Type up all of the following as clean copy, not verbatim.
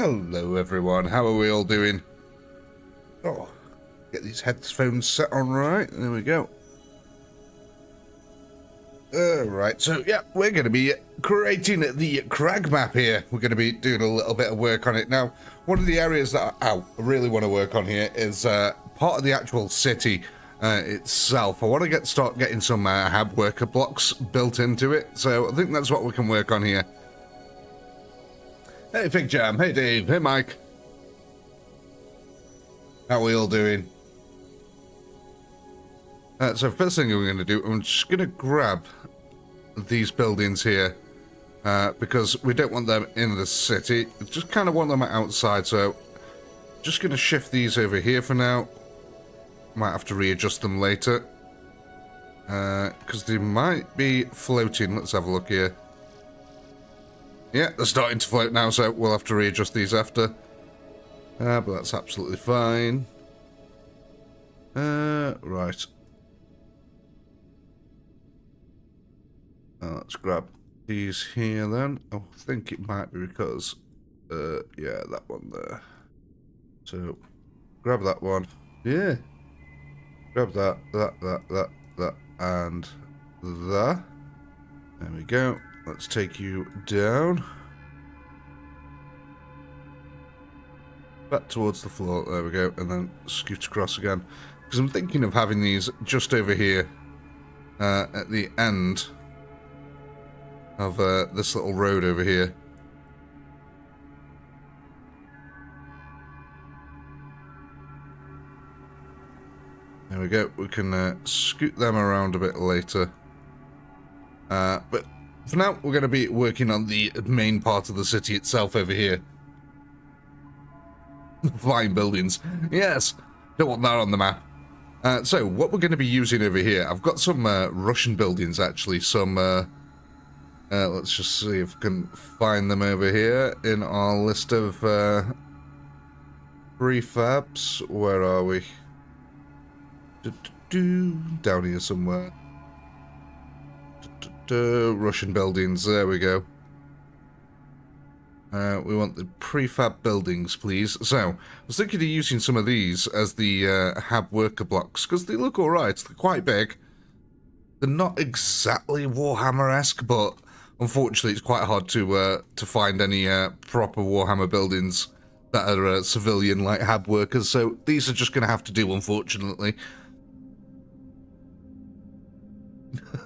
Hello everyone, how are we all doing? Oh, get these headphones set on right, there we go. Right, so yeah, we're going to be creating the crag map here. We're going to be doing a little bit of work on it. Now, one of the areas that I really want to work on here is part of the actual city itself. I want to start getting some hab worker blocks built into it, so I think that's what we can work on here. Hey Fig Jam, hey Dave, hey Mike. How are we all doing? So first thing we're going to do, I'm just going to grab these buildings here because we don't want them in the city. We just kind of want them outside, so just going to shift these over here for now. Might have to readjust them later because they might be floating. Let's have a look here. Yeah, they're starting to float now, so we'll have to readjust these after. But that's absolutely fine. Right. Let's grab these here then. I think it might be because, yeah, that one there. So, grab that one. Yeah. Grab that, that, and that. There we go. Let's take you down. Back towards the floor. There we go. And then scoot across again. Because I'm thinking of having these just over here at the end of this little road over here. There we go. We can scoot them around a bit later. But for now, we're going to be working on the main part of the city itself over here. Flying buildings. Yes, don't want that on the map. So, what we're going to be using over here, I've got some Russian buildings actually. Some, let's just see if we can find them over here in our list of prefabs. Where are we? Down here somewhere. Russian buildings, there we go. We want the prefab buildings, please. So, I was thinking of using some of these as the hab worker blocks, because they look alright, they're quite big. They're not exactly Warhammer-esque, but unfortunately it's quite hard to find any proper Warhammer buildings that are civilian, like hab workers, so these are just going to have to do, unfortunately.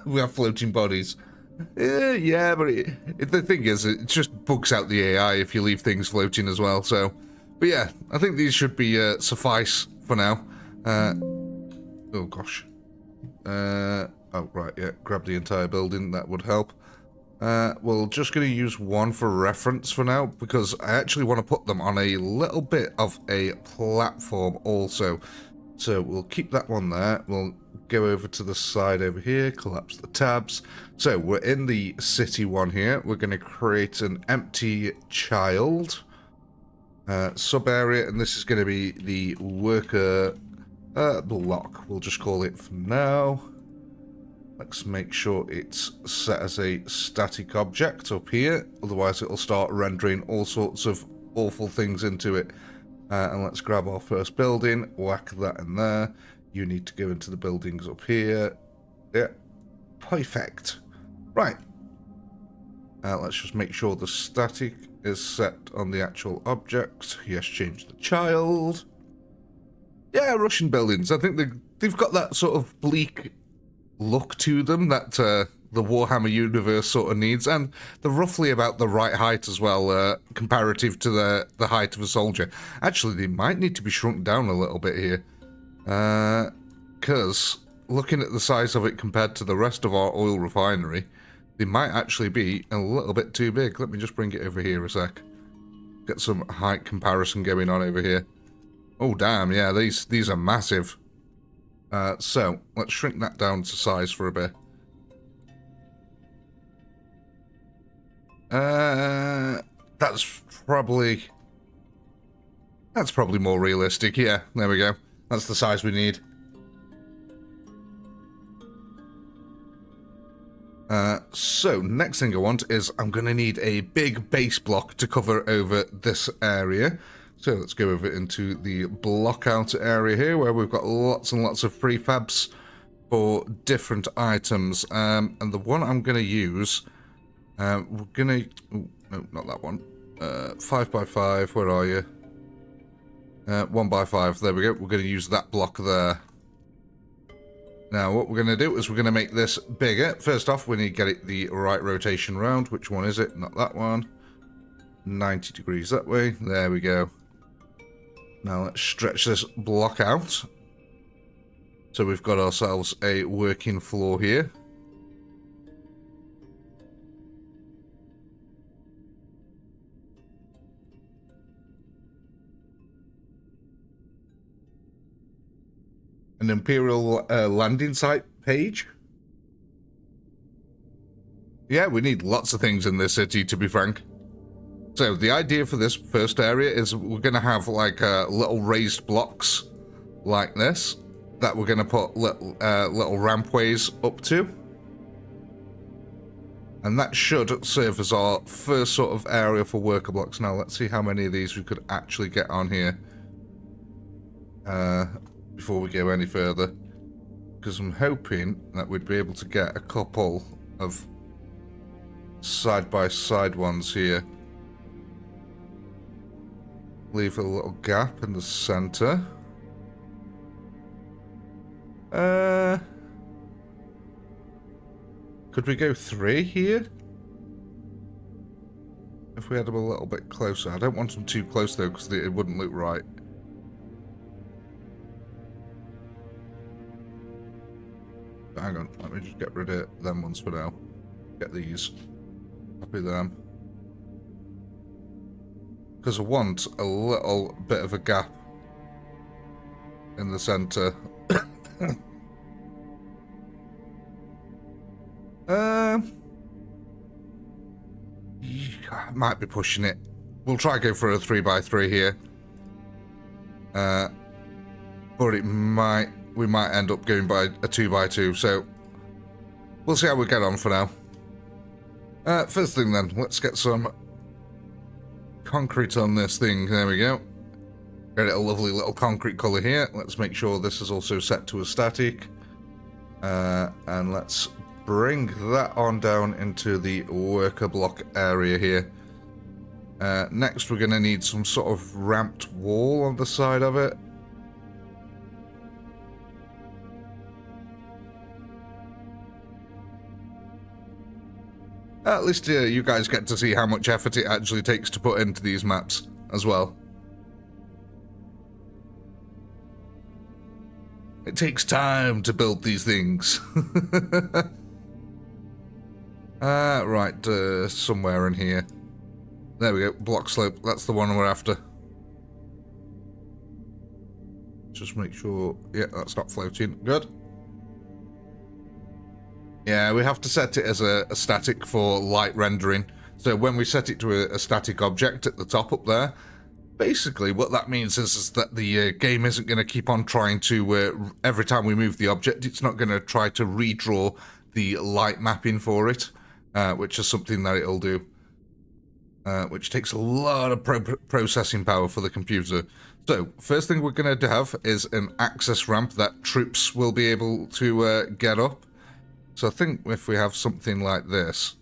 We have floating bodies. Yeah, but the thing is, it just bugs out the AI if you leave things floating as well, so... But yeah, I think these should be suffice for now. Oh gosh. Oh, right, yeah, grab the entire building, that would help. We're just going to use one for reference for now, because I actually want to put them on a little bit of a platform also. So we'll keep that one there. We'll go over to the side over here, collapse the tabs. So we're in the city one here. We're going to create an empty child sub area, and this is going to be the worker block. We'll just call it for now. Let's make sure it's set as a static object up here. Otherwise it'll start rendering all sorts of awful things into it. And let's grab our first building, whack that in there. You need to go into the buildings up here. Yeah, perfect. Right. Let's just make sure the static is set on the actual object. Yes, change the child. Yeah, Russian buildings. I think they've got that sort of bleak look to them that the Warhammer universe sort of needs, and they're roughly about the right height as well, comparative to the height of a soldier. Actually, they might need to be shrunk down a little bit here, because looking at the size of it compared to the rest of our oil refinery, they might actually be a little bit too big. Let me just bring it over here a sec. Get some height comparison going on over here. Oh damn, yeah, these are massive. So let's shrink that down to size for a bit. That's probably more realistic. Yeah, there we go. That's the size we need. So, next thing I want is I'm going to need a big base block to cover over this area. So let's go over into the block out area here where we've got lots and lots of prefabs for different items. And the one I'm going to use, we're going to... no, not that one. 5x5, where are you? 1x5, there we go. We're going to use that block there. Now, what we're going to do is we're going to make this bigger. First off, we need to get it the right rotation round. Which one is it? Not that one. 90 degrees that way. There we go. Now, let's stretch this block out. So we've got ourselves a working floor here. An Imperial landing site page. Yeah, we need lots of things in this city, to be frank. So the idea for this first area is we're going to have like little raised blocks like this that we're going to put little rampways up to. And that should serve as our first sort of area for worker blocks. Now let's see how many of these we could actually get on here. Before we go any further, because I'm hoping that we'd be able to get a couple of side-by-side ones here. Leave a little gap in the center. Could we go 3 here? If we had them a little bit closer. I don't want them too close though, because it wouldn't look right. Hang on, let me just get rid of them ones for now. Get these. Copy them. Because I want a little bit of a gap in the center. Might be pushing it. We'll try go for a 3x3 here. But we might end up going by a 2x2, so we'll see how we get on for now. First thing then, let's get some concrete on this thing. There we go. Get it a lovely little concrete colour here. Let's make sure this is also set to a static. And let's bring that on down into the worker block area here. Next we're going to need some sort of ramped wall on the side of it. At least you guys get to see how much effort it actually takes to put into these maps as well. It takes time to build these things. Right, somewhere in here. There we go, block slope, that's the one we're after. Just make sure, yeah, that's not floating, good. Yeah, we have to set it as a static for light rendering. So when we set it to a static object at the top up there, basically what that means is that the game isn't going to keep on trying to, every time we move the object, it's not going to try to redraw the light mapping for it, which is something that it'll do, which takes a lot of processing power for the computer. So, first thing we're going to have is an access ramp that troops will be able to get up. So I think if we have something like this,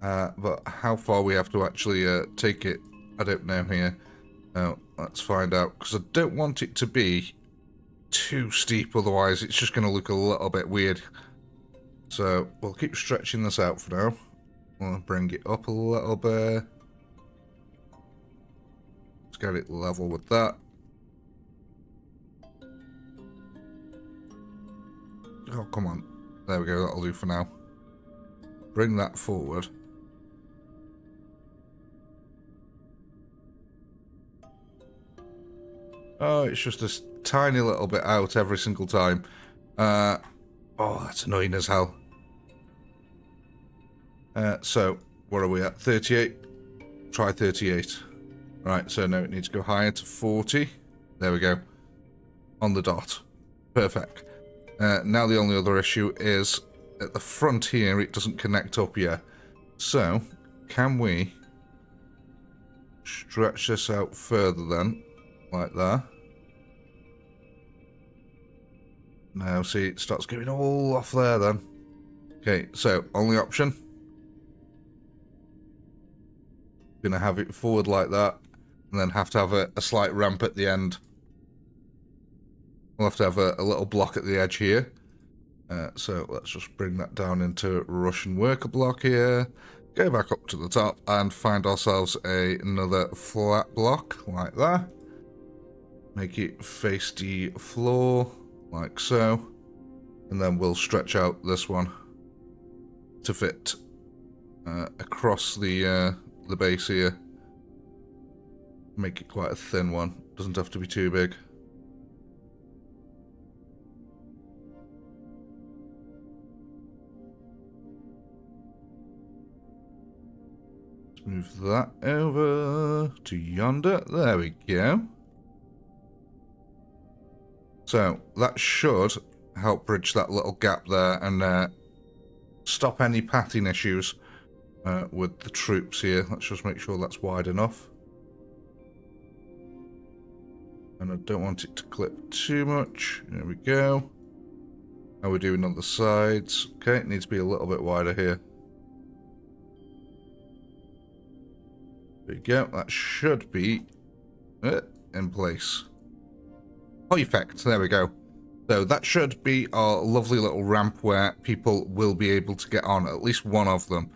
but how far we have to actually take it, I don't know here. Let's find out, because I don't want it to be too steep, otherwise it's just going to look a little bit weird. So we'll keep stretching this out for now. We'll bring it up a little bit. Let's get it level with that. Oh, come on. There we go, that'll do for now. Bring that forward. Oh, it's just a tiny little bit out every single time. Oh, that's annoying as hell. So, what are we at? 38? Try 38. Right, so now it needs to go higher to 40. There we go. On the dot. Perfect. Now the only other issue is at the front here, it doesn't connect up yet. So, can we stretch this out further then? Like that. Now, see, it starts going all off there then. Okay, so, only option. Gonna have it forward like that, and then have to have a slight ramp at the end. We'll have to have a little block at the edge here. So let's just bring that down into Russian worker block here. Go back up to the top and find ourselves another flat block like that. Make it face the floor like so. And then we'll stretch out this one to fit across the base here. Make it quite a thin one. Doesn't have to be too big. Move that over to yonder. There we go. So that should help bridge that little gap there and stop any pathing issues with the troops here. Let's just make sure that's wide enough. And I don't want it to clip too much. There we go. How are we doing on the sides? Okay, it needs to be a little bit wider here. There we go, that should be in place. Perfect, there we go. So that should be our lovely little ramp where people will be able to get on, at least one of them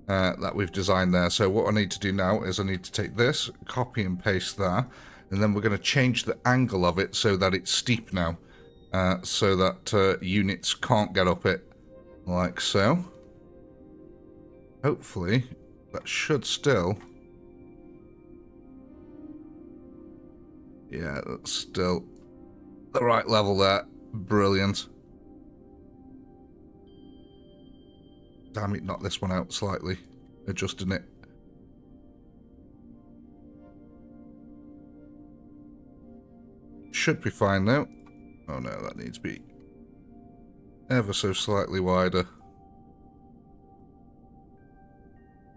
that we've designed there. So what I need to do now is I need to take this, copy and paste there, and then we're going to change the angle of it so that it's steep now, so that units can't get up it, like so. Hopefully that should still... Yeah, that's still the right level there. Brilliant. Damn it, knock this one out slightly. Adjusting it. Should be fine now. Oh no, that needs to be ever so slightly wider.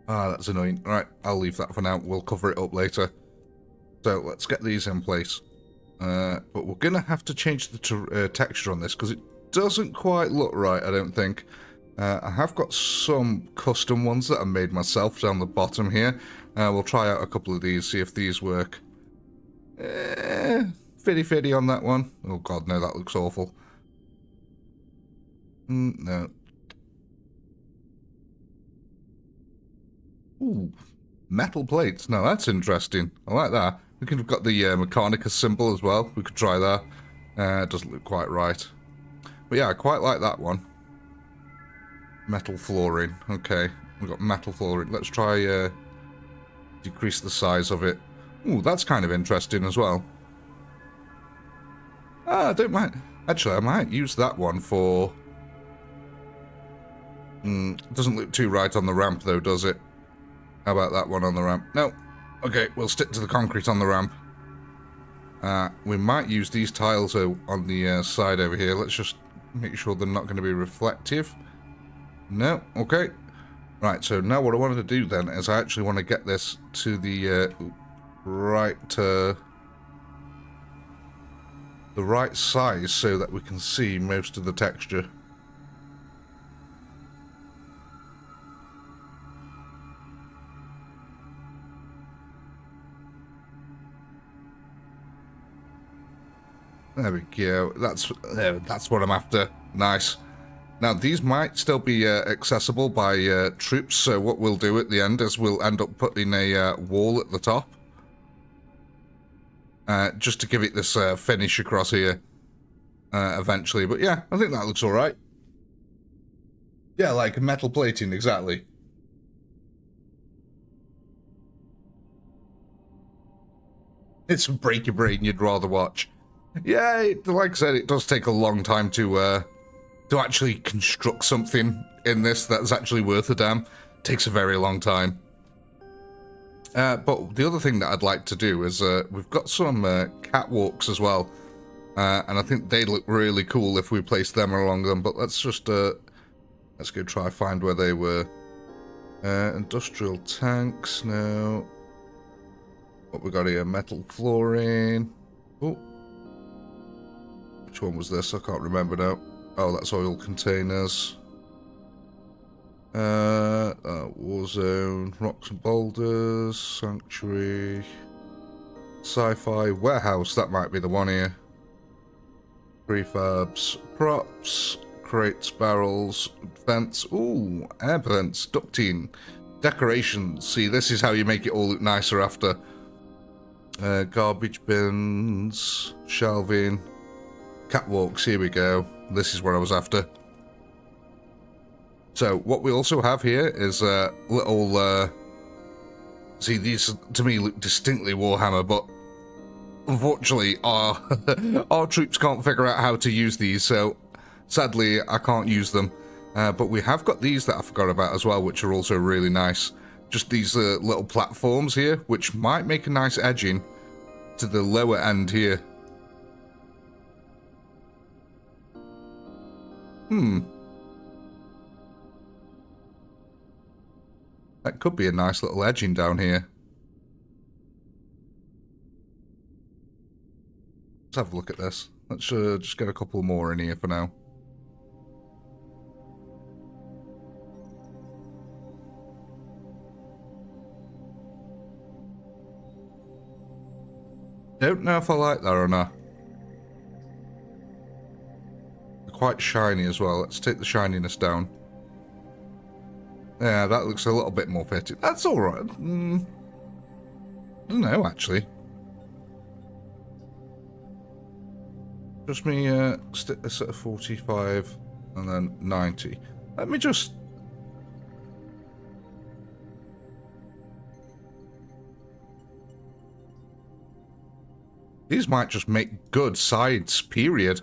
Ah, that's annoying. Right, I'll leave that for now. We'll cover it up later. So let's get these in place. But we're going to have to change the texture on this because it doesn't quite look right, I don't think. I have got some custom ones that I made myself down the bottom here. We'll try out a couple of these, see if these work. Fitty on that one. Oh god, no, that looks awful. No. Ooh, metal plates. Now that's interesting. I like that. We could have got the Mechanicus symbol as well. We could try that. It doesn't look quite right. But yeah, I quite like that one. Metal flooring. Okay, we've got metal flooring. Let's try decrease the size of it. Ooh, that's kind of interesting as well. Ah, I don't mind. Actually, I might use that one for... it doesn't look too right on the ramp though, does it? How about that one on the ramp? No. Okay, we'll stick to the concrete on the ramp. We might use these tiles on the side over here. Let's just make sure they're not going to be reflective. No, okay. Right, so now what I wanted to do then is I actually want to get this to the right size so that we can see most of the texture. There we go. That's what I'm after. Nice. Now, these might still be accessible by troops, so what we'll do at the end is we'll end up putting a wall at the top. Just to give it this finish across here eventually. But yeah, I think that looks alright. Yeah, like metal plating, exactly. It's a break your brain you'd rather watch. Yeah, like I said, it does take a long time to actually construct something in this that's actually worth a damn. It takes a very long time. But the other thing that I'd like to do is we've got some catwalks as well. And I think they look really cool if we place them along them. But let's just Let's go try find where they were. Industrial tanks, no. What we got here? Metal flooring. Oh. Which one was this? I can't remember now. Oh, that's oil containers. Warzone, rocks and boulders, sanctuary, sci-fi, warehouse, that might be the one here. Prefabs, props, crates, barrels, vents, ooh, air vents, ducting, decorations. See, this is how you make it all look nicer after. Garbage bins, shelving, catwalks, here we go. This is what I was after. So, what we also have here is a little, see, these to me look distinctly Warhammer, but unfortunately our, our troops can't figure out how to use these, so sadly I can't use them. But we have got these that I forgot about as well, which are also really nice. Just these little platforms here, which might make a nice edging to the lower end here. That could be a nice little edging down here. Let's have a look at this. Let's just get a couple more in here for now. Don't know if I like that or not. They're quite shiny as well. Let's take the shininess down. Yeah, that looks a little bit more fitted. That's alright. I don't know, actually. Just me stick this at 45 and then 90. Let me just... These might just make good sides, period.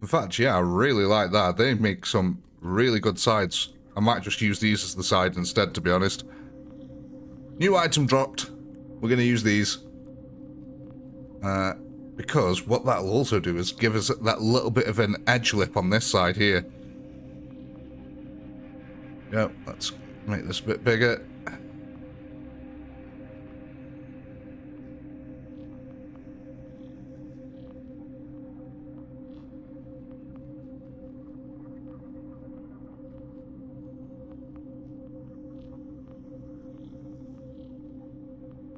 In fact, yeah, I really like that. They make some really good sides. I might just use these as the side instead, to be honest. New item dropped. We're going to use these. Because what that'll also do is give us that little bit of an edge lip on this side here. Yep, let's make this a bit bigger.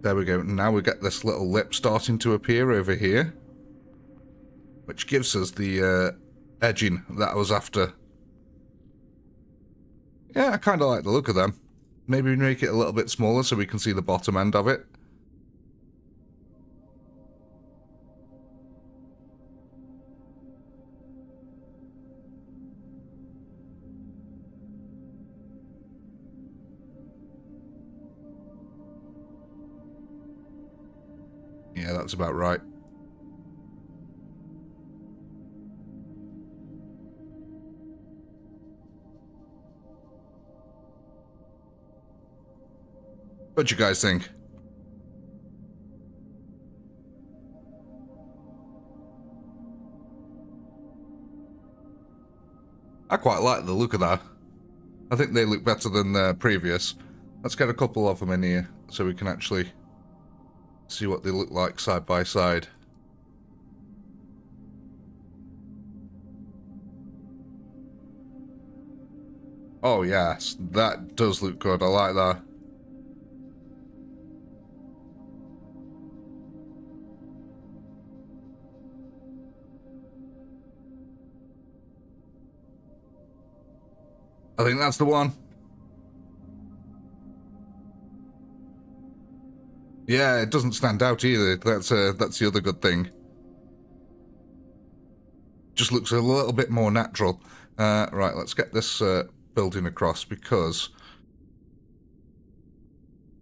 There we go. Now we get this little lip starting to appear over here, which gives us the edging that I was after. Yeah, I kind of like the look of them. Maybe make it a little bit smaller so we can see the bottom end of it. Yeah, that's about right. What do you guys think? I quite like the look of that. I think they look better than the previous. Let's get a couple of them in here so we can actually see what they look like side by side. Oh yes, that does look good. I like that. I think that's the one. Yeah, it doesn't stand out either. That's the other good thing. Just looks a little bit more natural. Right, let's get this building across because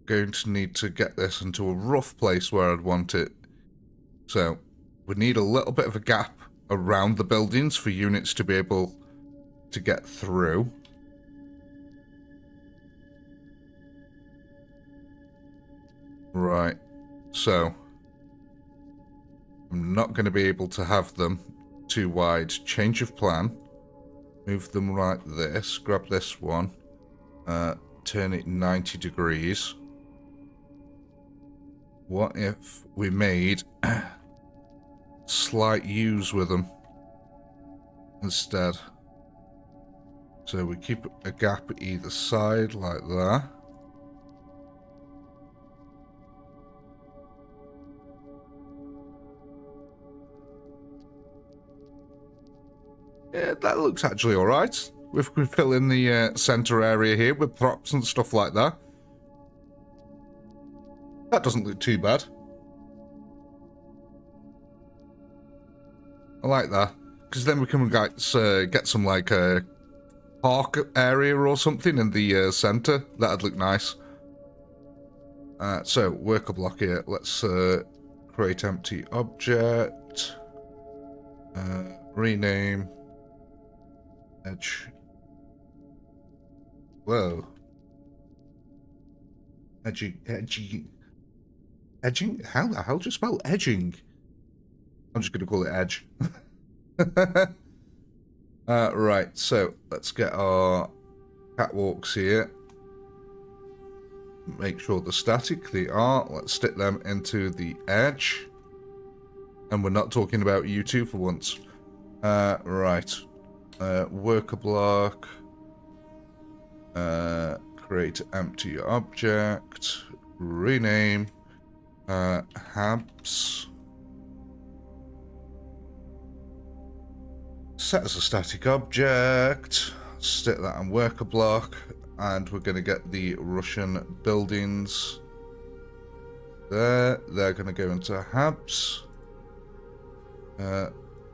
I'm going to need to get this into a rough place where I'd want it. So we need a little bit of a gap around the buildings for units to be able to get through. Right, so I'm not going to be able to have them too wide. Change of plan. Move them like this. Grab this one. Turn it 90 degrees. What if we made slight U's with them instead? So we keep a gap either side like that. Yeah, that looks actually alright. If we fill in the center area here with props and stuff like that. That doesn't look too bad. I like that. Because then we can get some like park area or something in the center. That'd look nice. So, worker block here. Let's create empty object. Rename. Edge. Whoa. Edging. How the hell do you spell edging? I'm just going to call it edge. Right, so let's get our catwalks here. Make sure they're static. They are. Let's stick them into the edge. And we're not talking about you two for once. Right. Worker block. Create empty object. Rename. Habs. Set as a static object. Stick that on worker block. And we're going to get the Russian buildings there. They're going to go into Habs. The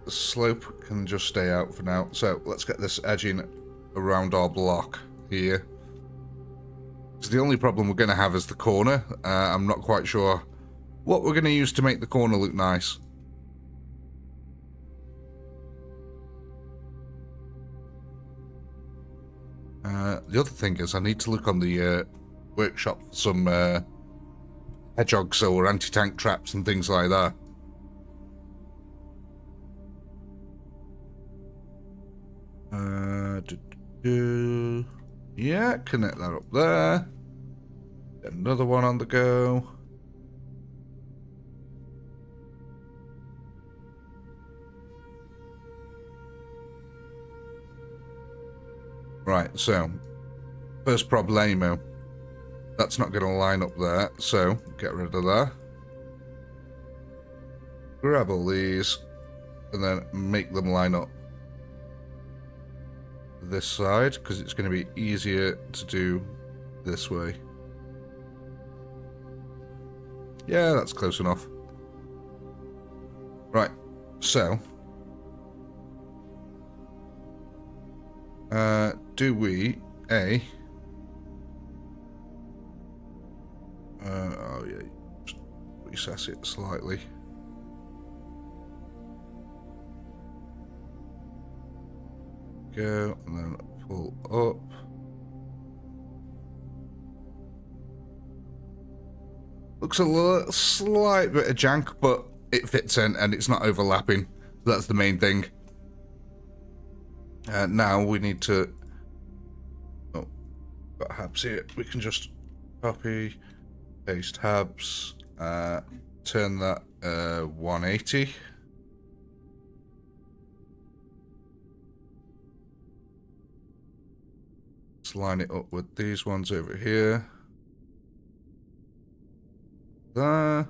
slope can just stay out for now. So let's get this edging around our block here. So the only problem we're going to have is the corner. I'm not quite sure what we're going to use to make the corner look nice. The other thing is I need to look on the workshop for some hedgehogs or anti-tank traps and things like that. Yeah, connect that up there. Get another one on the go. Right, so first problemo. That's not going to line up there, so get rid of that. Grab all these and then make them line up this side, because it's going to be easier to do this way. Yeah, that's close enough. Right, so do we oh yeah, just recess it slightly. Go and then pull up. Looks a little slight bit of jank, but it fits in and it's not overlapping. That's the main thing. Now we need to. Oh, got Habs here. We can just copy, paste Habs, turn that 180. Let's line it up with these ones over here. There.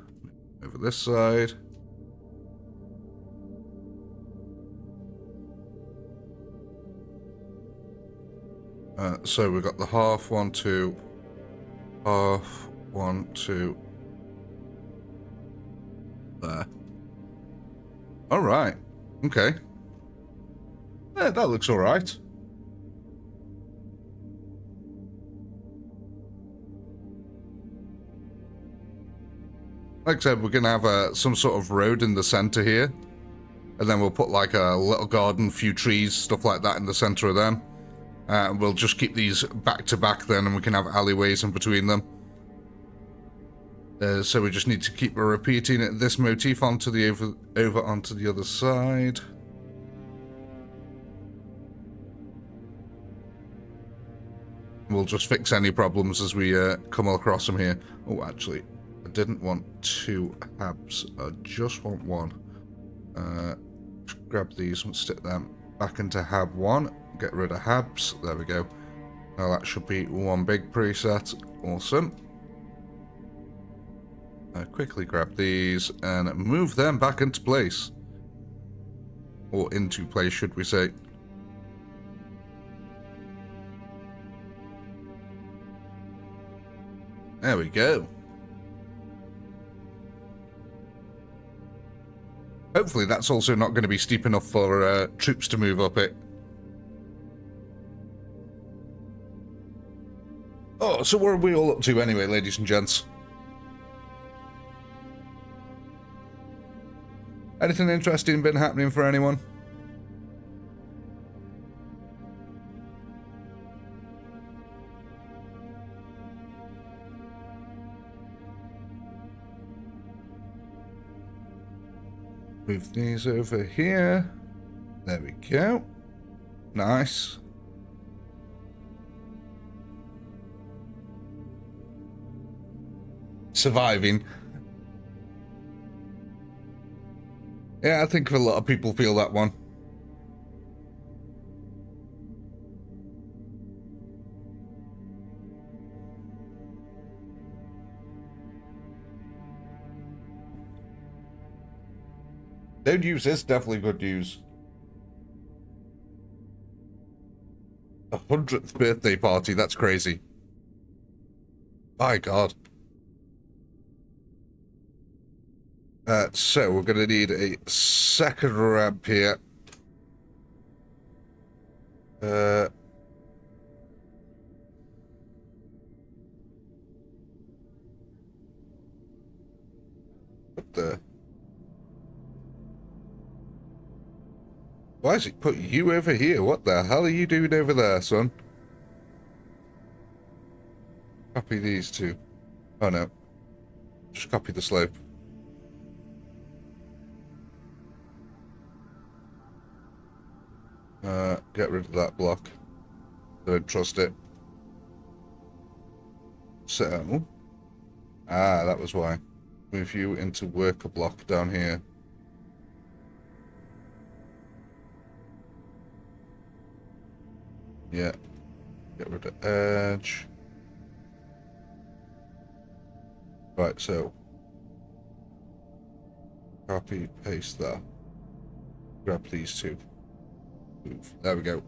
Over this side. So we've got the half, 1, 2, half, 1, 2. There. Alright. Okay. Yeah, that looks alright. Like I said, we're going to have some sort of road in the center here. And then we'll put like a little garden, few trees, stuff like that in the center of them. We'll just keep these back to back then, and we can have alleyways in between them. So we just need to keep repeating this motif onto the over onto the other side. We'll just fix any problems as we come across them here. Oh, actually, I didn't want 2 habs. I just want 1. Just grab these and stick them back into hab 1. Get rid of habs. There we go. Now that should be 1 big preset. Awesome. Quickly grab these and move them back into place. Or into place, should we say. There we go. Hopefully that's also not going to be steep enough for troops to move up it. Oh, so what are we all up to anyway, ladies and gents? Anything interesting been happening for anyone? Move these over here. There we go. Nice. Surviving. Yeah, I think a lot of people feel that one. Don't use this, definitely good news. 100th birthday party, that's crazy. My God. So we're going to need a second ramp here. What the? Why has it put you over here? What the hell are you doing over there, son? Copy these 2. Oh no. Just copy the slope. Get rid of that block. Don't trust it. So, that was why. Move you into worker block down here. Yeah. Get rid of edge. Right, so. Copy, paste that. Grab these 2. Move. There we go.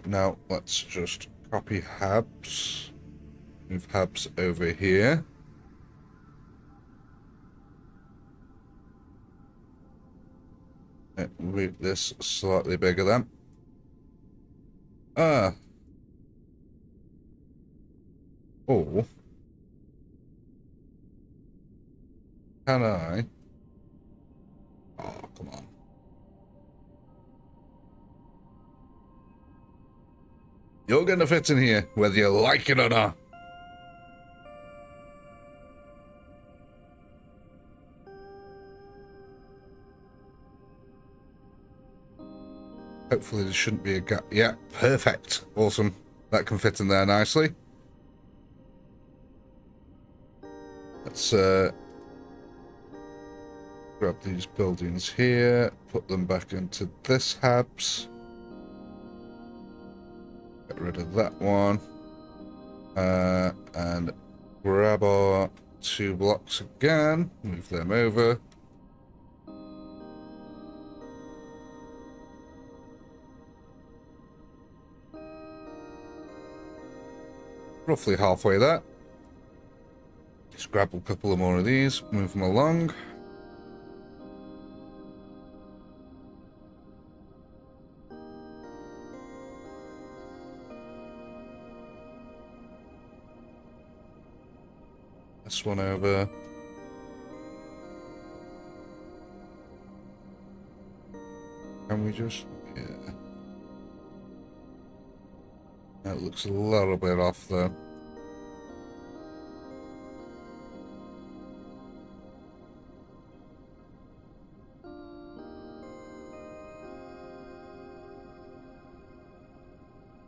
Now let's just copy habs. Move habs over here. Move this slightly bigger then. Oh. Can I? Oh, come on. You're gonna fit in here, whether you like it or not. Hopefully there shouldn't be a gap. Yeah, perfect. Awesome. That can fit in there nicely. Let's grab these buildings here, put them back into this habs. Get rid of that one. And grab our 2 blocks again. Move them over. Roughly halfway there. Just grab a couple of more of these, move them along. This one over. Can we just... yeah. That looks a little bit off though.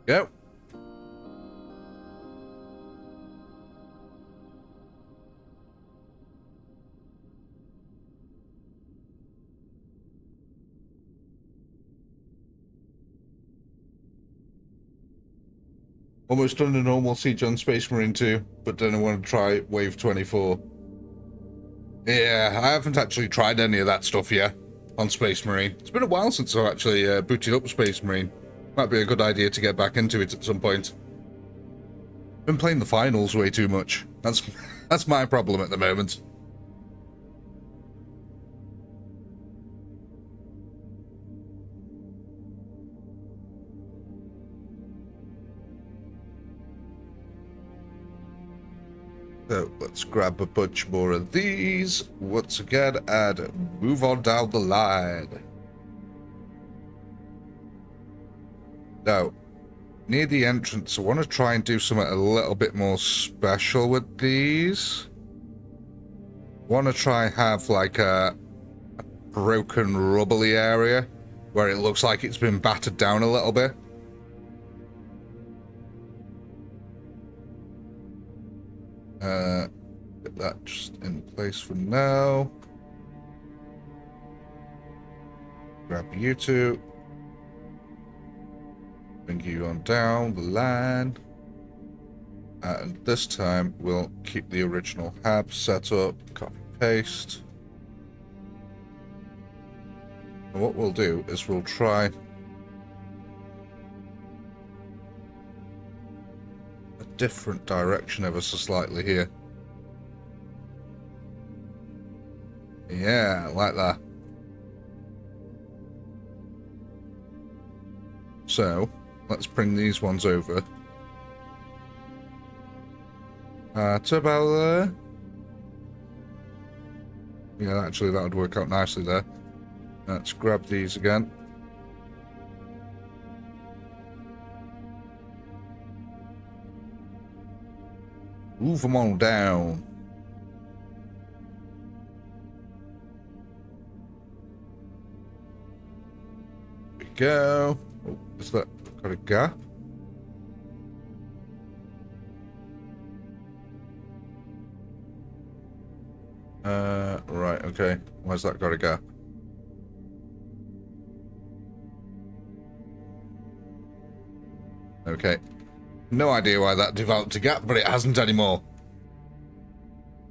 Go. Almost done a normal siege on Space Marine 2, but then I want to try Wave 24. Yeah, I haven't actually tried any of that stuff yet on Space Marine. It's been a while since I've actually booted up Space Marine. Might be a good idea to get back into it at some point. Been playing the finals way too much. That's my problem at the moment. So let's grab a bunch more of these once again and move on down the line. Now, near the entrance, I want to try and do something a little bit more special with these. I want to try and have like a broken rubbly area where it looks like it's been battered down a little bit. Get that just in place for now. Grab you two. Bring you on down the line. And this time we'll keep the original hab set up. Copy paste. And what we'll do is we'll try a different direction ever so slightly here. Yeah, like that. So, let's bring these ones over. To about there. Yeah, actually that would work out nicely there. Let's grab these again. Move them on down. There we go. Oh, is that got a gap? Right, okay. Why's that got a gap? Okay. No idea why that developed a gap, but it hasn't anymore.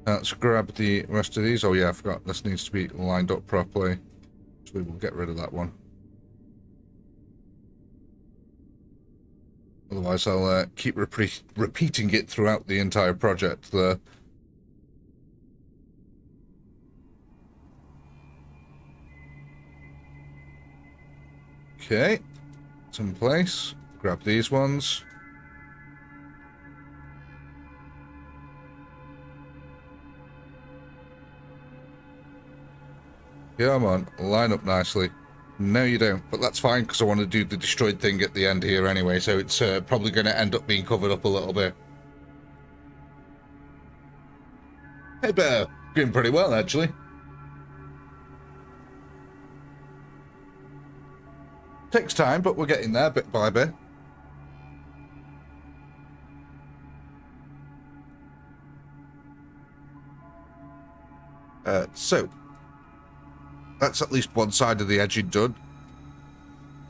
Let's grab the rest of these. Oh yeah, I forgot. This needs to be lined up properly. So we will get rid of that one. Otherwise, I'll keep repeating it throughout the entire project there. Okay. It's in place. Grab these ones. Come on, line up nicely. No, you don't, but that's fine because I want to do the destroyed thing at the end here anyway, so it's probably going to end up being covered up a little bit. Hey, Bear. Doing pretty well, actually. Takes time, but we're getting there bit by bit. So, that's at least one side of the edging done.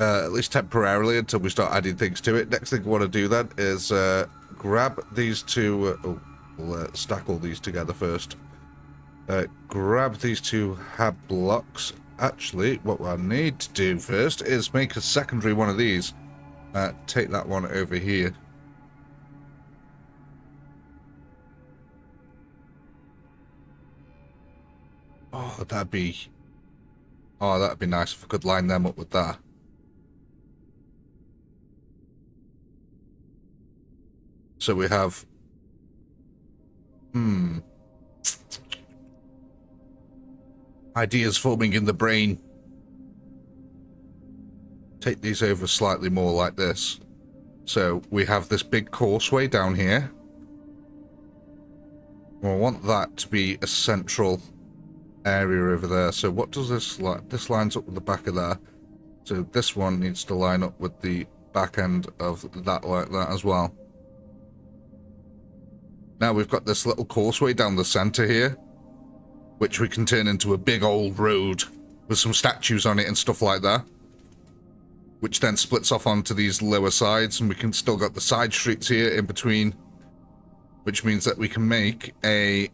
At least temporarily until we start adding things to it. Next thing I want to do then is grab these two... we'll stack all these together first. Grab these two hab blocks. Actually, what I need to do first is make a secondary one of these. Take that one over here. Oh, that'd be nice if I could line them up with that. So we have... Ideas forming in the brain. Take these over slightly more like this. So we have this big causeway down here. Well, I want that to be a central area over there. So what does this like? This lines up with the back of there. So this one needs to line up with the back end of that like that as well. Now we've got this little causeway down the center here, which we can turn into a big old road with some statues on it and stuff like that, which then splits off onto these lower sides, and we can still got the side streets here in between, which means that we can make a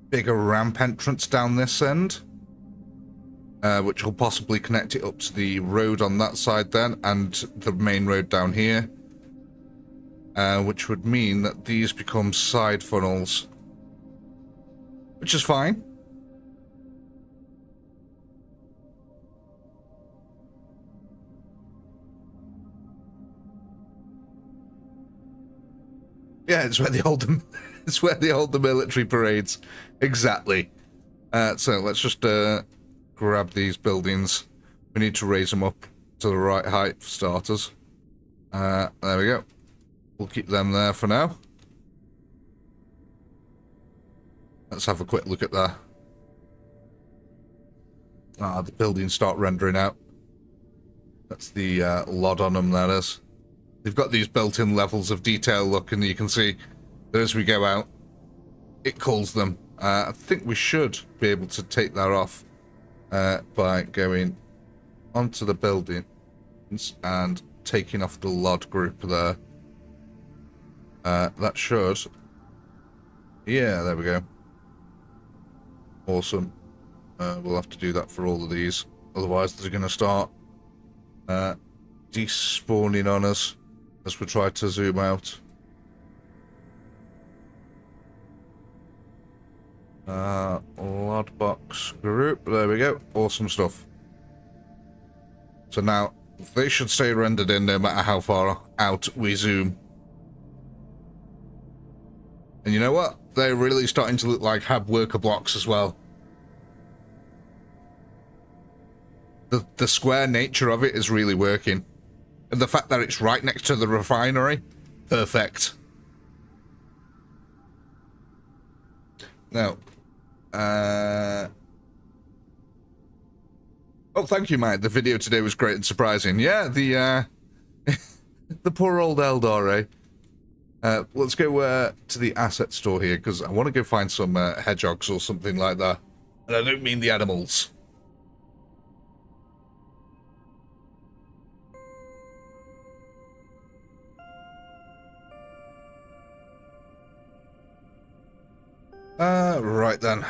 bigger ramp entrance down this end, which will possibly connect it up to the road on that side then, and the main road down here, which would mean that these become side funnels, which is fine. Yeah, it's where they hold them. It's where they hold the military parades. Exactly. So let's just grab these buildings. We need to raise them up to the right height for starters. There we go. We'll keep them there for now. Let's have a quick look at that. The buildings start rendering out. That's the LOD on them, that is. They've got these built-in levels of detail look, and you can see that as we go out, it calls them. I think we should be able to take that off by going onto the building and taking off the LOD group there. That should... Yeah, there we go. Awesome. We'll have to do that for all of these. Otherwise, they're going to start despawning on us as we try to zoom out. LOD box group. There we go. Awesome stuff. So now, they should stay rendered in no matter how far out we zoom. And you know what? They're really starting to look like hab worker blocks as well. The square nature of it is really working. And the fact that it's right next to the refinery, perfect. Now, oh, thank you, Mike. The video today was great and surprising. Yeah, the the poor old Eldar, eh? Let's go to the asset store here, because I want to go find some hedgehogs or something like that. And I don't mean the animals. Right then.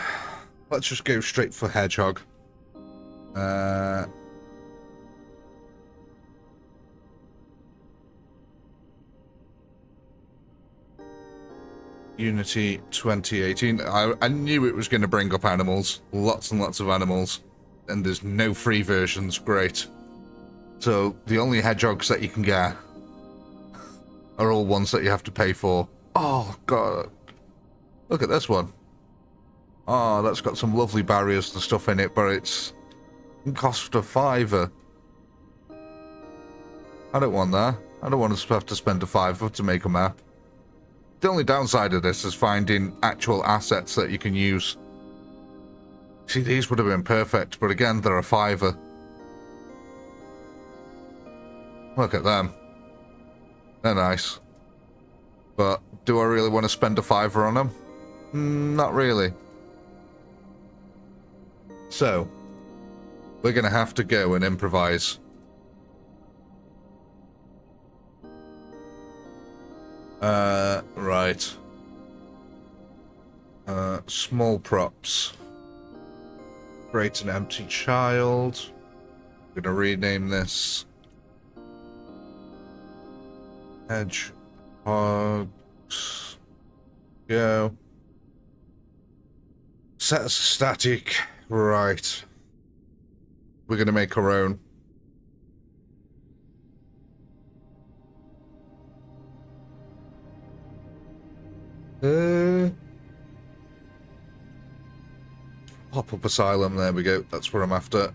Let's just go straight for hedgehog. Unity 2018. I knew it was going to bring up animals. Lots and lots of animals. And there's no free versions. Great. So the only hedgehogs that you can get are all ones that you have to pay for. Oh, God. Look at this one. Oh, that's got some lovely barriers and stuff in it, but it cost a $5. I don't want that. I don't want to have to spend a $5 to make a map. The only downside of this is finding actual assets that you can use. See, these would have been perfect, but again, they're a $5. Look at them. They're nice. But do I really want to spend a $5 on them? Not really. So, we're going to have to go and improvise. Right. Small props. Create an empty child. I'm going to rename this Hedgehogs. Go. Set as static. Right. We're going to make our own. Pop-up asylum, there we go. That's what I'm after.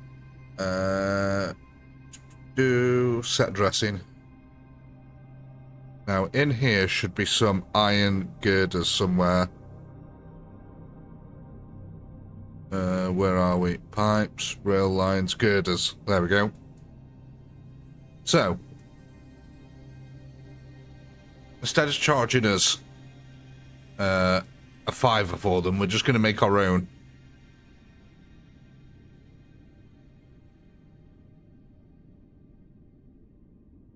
Do set dressing. Now, in here should be some iron girders somewhere. Where are we? Pipes, rail lines, girders. There we go. So, instead of charging us a fiver for them, we're just going to make our own.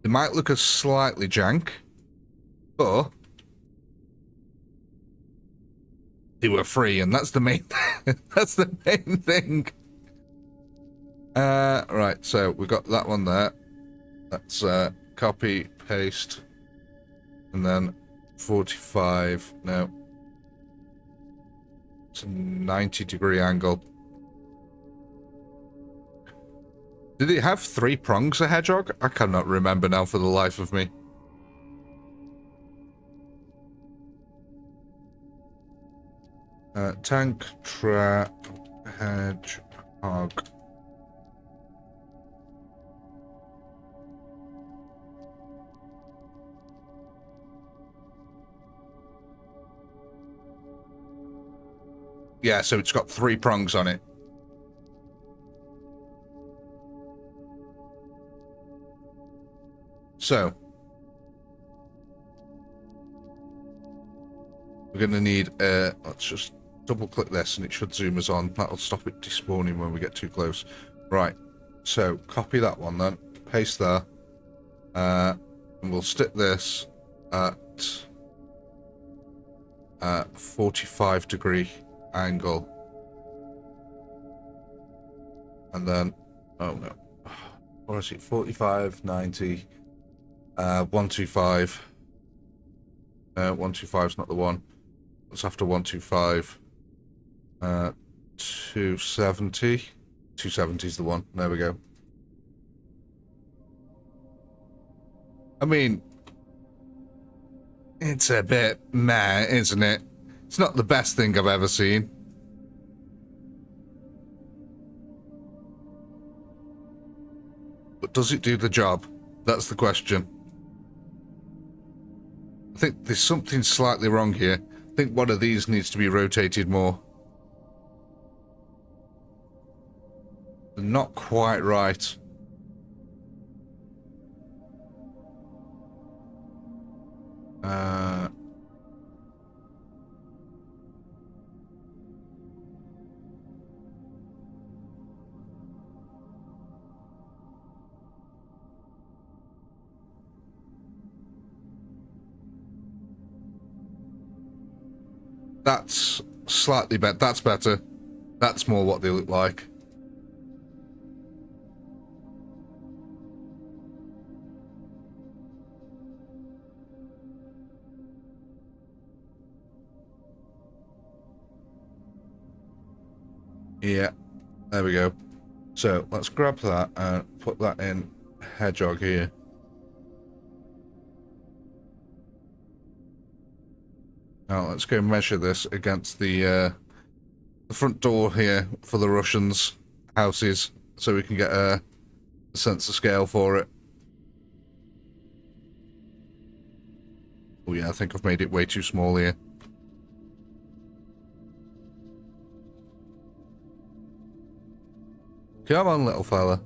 They might look a slightly jank, but they were free, and that's the main that's the main thing. Right, so we got that one there. Let's copy, paste, and then 45. No, it's a 90-degree angle. Did it have 3 prongs, a hedgehog? I cannot remember now for the life of me. Tank, trap, hedgehog. Yeah, so it's got 3 prongs on it. So, we're going to need, let's just double click this and it should zoom us on. That'll stop it despawning when we get too close. Right, so copy that one then, paste there, and we'll stick this at 45-degree angle. And then, oh no, or is it 45, 90... 125. 125 is not the one. It's after 125. 270. 270 is the one. There we go. I mean, it's a bit meh, isn't it? It's not the best thing I've ever seen. But does it do the job? That's the question. I think there's something slightly wrong here. I think one of these needs to be rotated more. They're not quite right. That's slightly better. That's better. That's more what they look like. Yeah, there we go. So let's grab that and put that in hedgehog here. Now let's go measure this against the front door here for the Russians' houses, so we can get a sense of scale for it. Oh yeah, I think I've made it way too small here. Come on, little fella.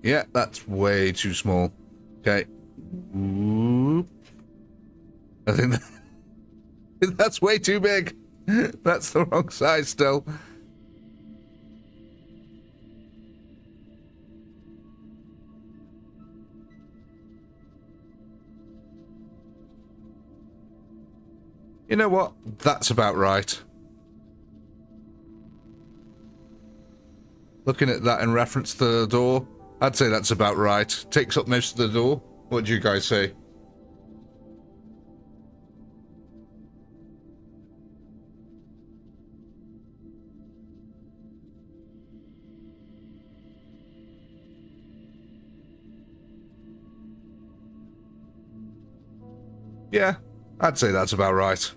Yeah, that's way too small. Okay. Whoop. I think that's way too big. That's the wrong size still. You know what? That's about right. Looking at that in reference to the door, I'd say that's about right. Takes up most of the door. What do you guys say? Yeah, I'd say that's about right.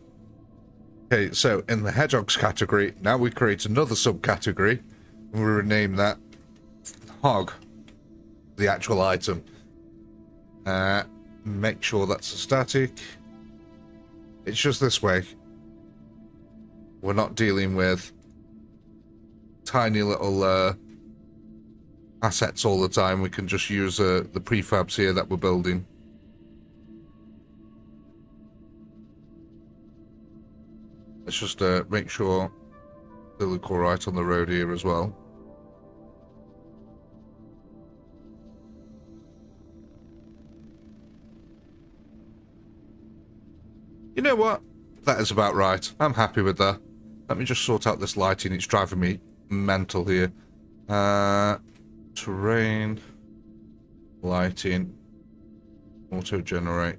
Okay, so in the hedgehogs category, now we create another subcategory, and we rename that hog, the actual item. Make sure that's a static. It's just this way. We're not dealing with tiny little assets all the time. We can just use the prefabs here that we're building. Let's just make sure they look alright on the road here as well. You know what? That is about right. I'm happy with that. Let me just sort out this lighting. It's driving me mental here. Terrain. Lighting. Auto-generate.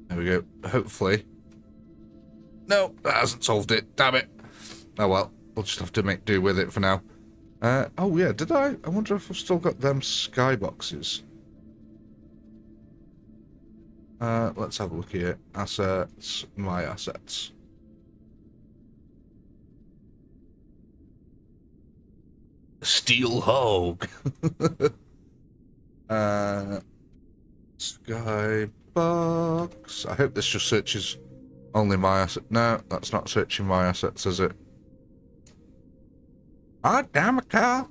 There we go. Hopefully. No, that hasn't solved it. Damn it. Oh well. We'll just have to make do with it for now. Oh yeah, did I? I wonder if I've still got them skyboxes. Let's have a look here. Assets. My assets. Steel Hog. Skybox. I hope this just searches only my asset. No, that's not searching my assets, is it? Ah, damn it, Carl.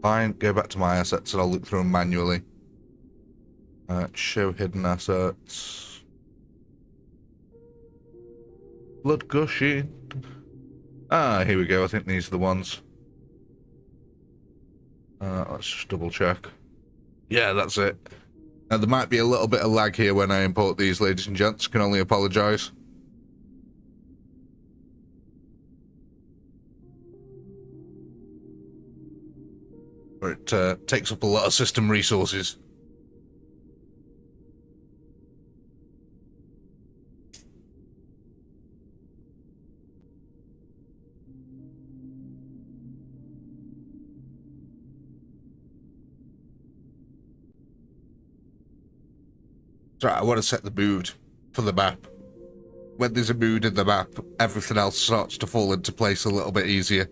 Fine, go back to my assets and I'll look through them manually. Show hidden assets. Blood gushing. Ah, here we go. I think these are the ones. Let's just double check. Yeah, that's it. Now, there might be a little bit of lag here when I import these, ladies and gents. Can only apologise. It takes up a lot of system resources. Right, I want to set the mood for the map. When there's a mood in the map, everything else starts to fall into place a little bit easier.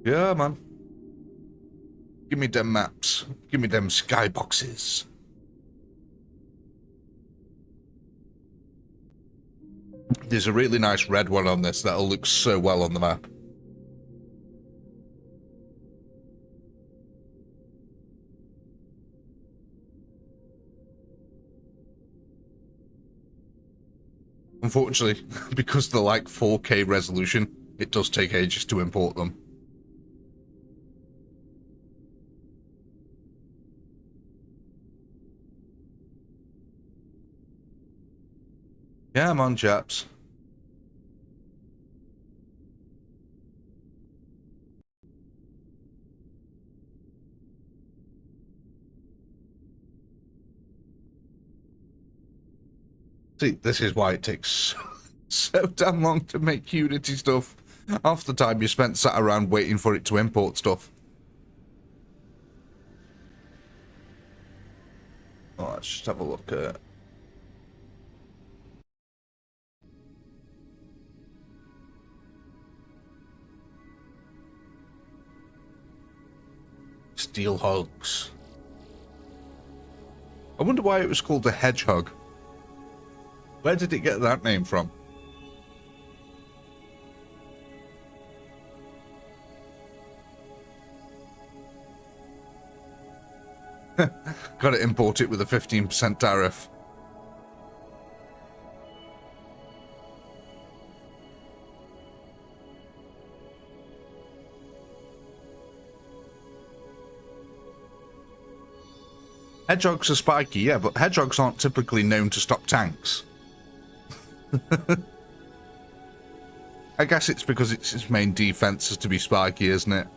Yeah, man. Give me them maps. Give me them skyboxes. There's a really nice red one on this that'll look so well on the map. Unfortunately, because they're like 4K resolution, it does take ages to import them. Yeah, I'm on, chaps. See, this is why it takes so damn long to make Unity stuff. Half the time you spent sat around waiting for it to import stuff. Oh, let's just have a look at... Steel Hogs. I wonder why it was called a hedgehog. Where did it get that name from? Got to import it with a 15% tariff. Hedgehogs are spiky, yeah, but hedgehogs aren't typically known to stop tanks. I guess it's because its main defense is to be spiky, isn't it?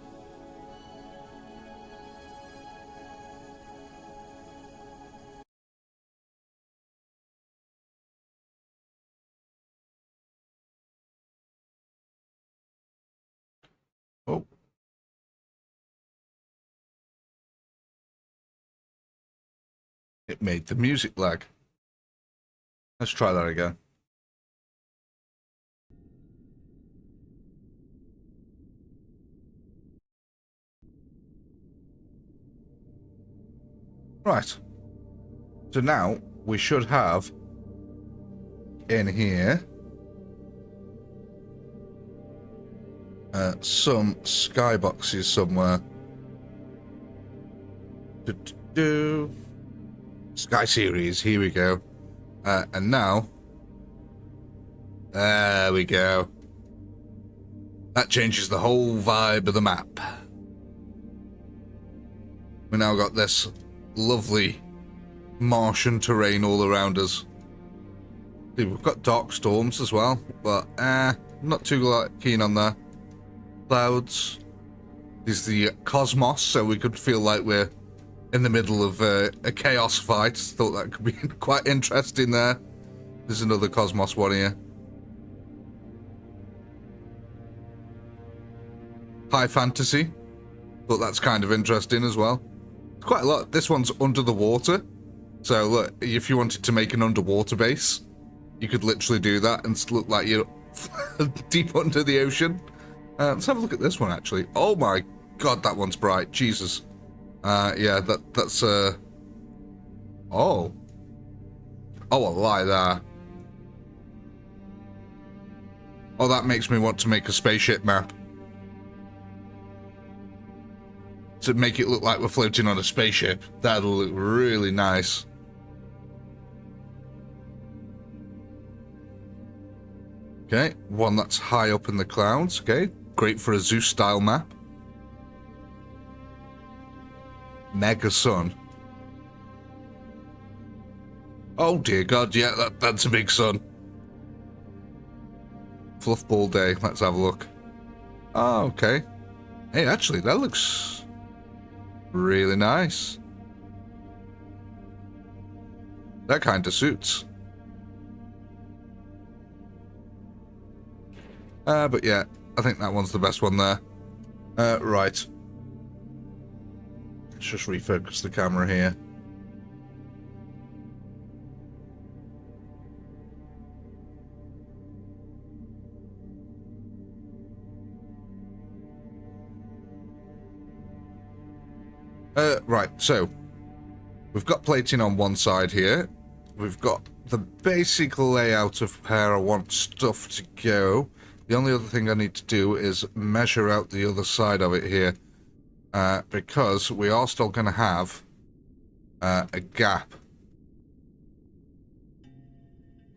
Oh. It made the music lag. Let's try that again. Right. So now we should have in here some skyboxes somewhere. Sky series, here we go. And now, there we go. That changes the whole vibe of the map. We now got this lovely Martian terrain all around us. See, we've got dark storms as well, but not too keen on that. Clouds. This is the cosmos, so we could feel like we're in the middle of a chaos fight. Thought that could be quite interesting there. There's another cosmos one here. High fantasy. Thought that's kind of interesting as well. Quite a lot. This one's under the water. So look, if you wanted to make an underwater base, you could literally do that and look like you're deep under the ocean. Let's have a look at this one actually. Oh my god, that one's bright. Jesus. Yeah, that's oh. Oh, I lie there. Oh, that makes me want to make a spaceship map. To make it look like we're floating on a spaceship. That'll look really nice. Okay, one that's high up in the clouds. Okay, great for a Zeus-style map. Mega sun. Oh dear god, yeah, that's a big sun. Fluffball day, let's have a look. Oh, okay. Hey, actually, that looks really nice. That kind of suits. But yeah, I think that one's the best one there. Right. Let's just refocus the camera here. Right, so we've got plating on one side here. We've got the basic layout of where I want stuff to go. The only other thing I need to do is measure out the other side of it here, because we are still going to have a gap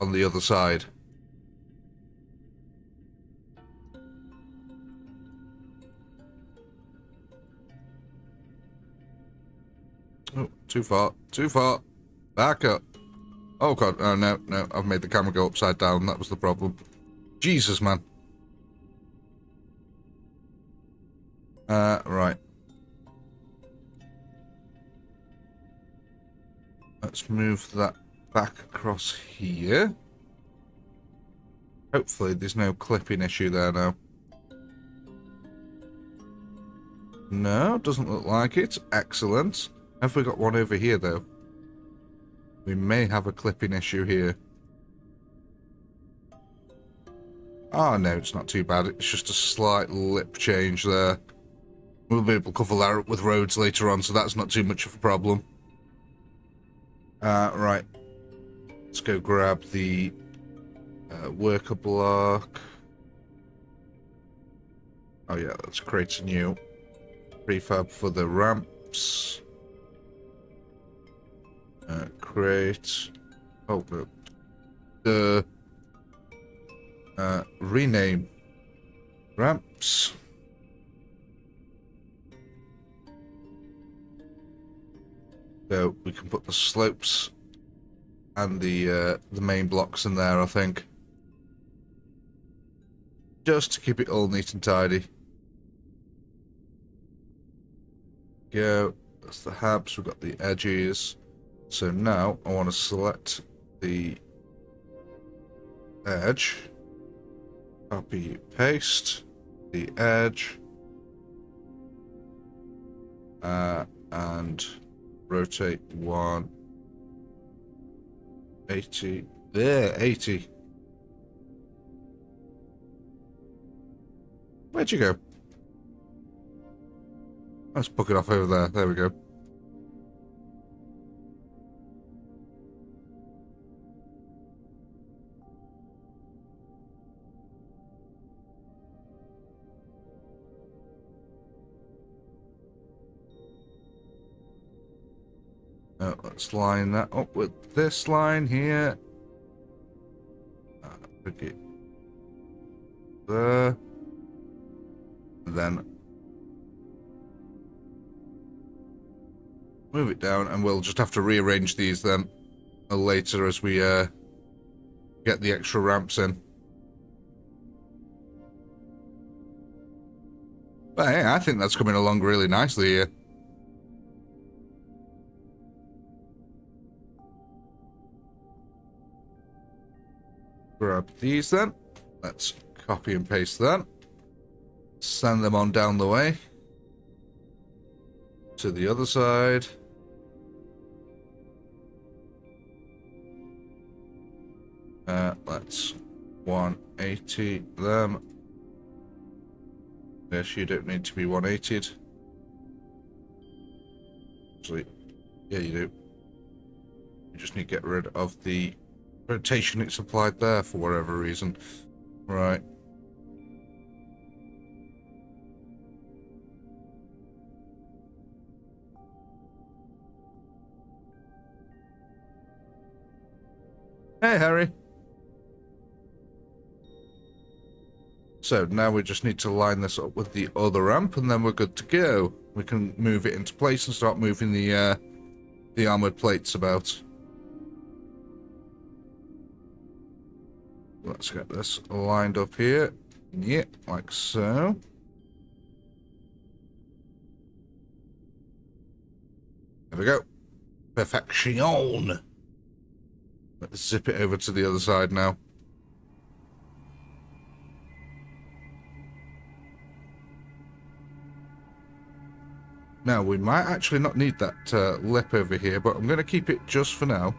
on the other side. Oh, too far, too far. Back up. Oh god, oh, no, I've made the camera go upside down. That was the problem. Jesus, man. Right. Let's move that back across here. Hopefully there's no clipping issue there now. No, doesn't look like it. Excellent. Have we got one over here, though? We may have a clipping issue here. Oh, no, it's not too bad. It's just a slight lip change there. We'll be able to cover that up with roads later on, so that's not too much of a problem. Right. Let's go grab the worker block. Oh, yeah, let's create a new prefab for the ramps. Create. Oh, rename ramps. So we can put the slopes and the main blocks in there, I think, just to keep it all neat and tidy. Go. That's the habs. We've got the edges. So now I want to select the edge. Copy, paste the edge, and rotate 180. There, 80. Where'd you go? Let's book it off over there. There we go. Let's line that up with this line here. Okay. There. And then move it down, and we'll just have to rearrange these then later as we get the extra ramps in. But hey, I think that's coming along really nicely here. Grab these then. Let's copy and paste that. Send them on down the way to the other side. Let's 180 them. Yes, you don't need to be 180'd. Actually, yeah, you do. You just need to get rid of the rotation it's applied there for whatever reason. Right. Hey, Harry. So now we just need to line this up with the other ramp, and then we're good to go. We can move it into place and start moving the armored plates about. Let's get this lined up here. Yeah, like so. There we go. Perfection. Let's zip it over to the other side now. Now, we might actually not need that lip over here, but I'm going to keep it just for now.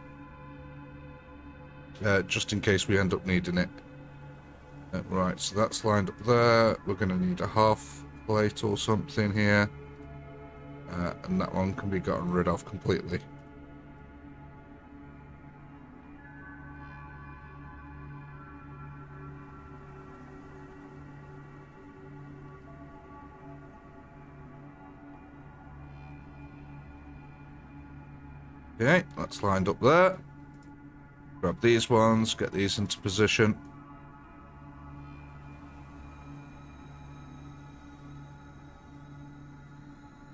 Just in case we end up needing it. Right, so that's lined up there. We're going to need a half plate or something here. And that one can be gotten rid of completely. Okay, that's lined up there. Grab these ones, get these into position.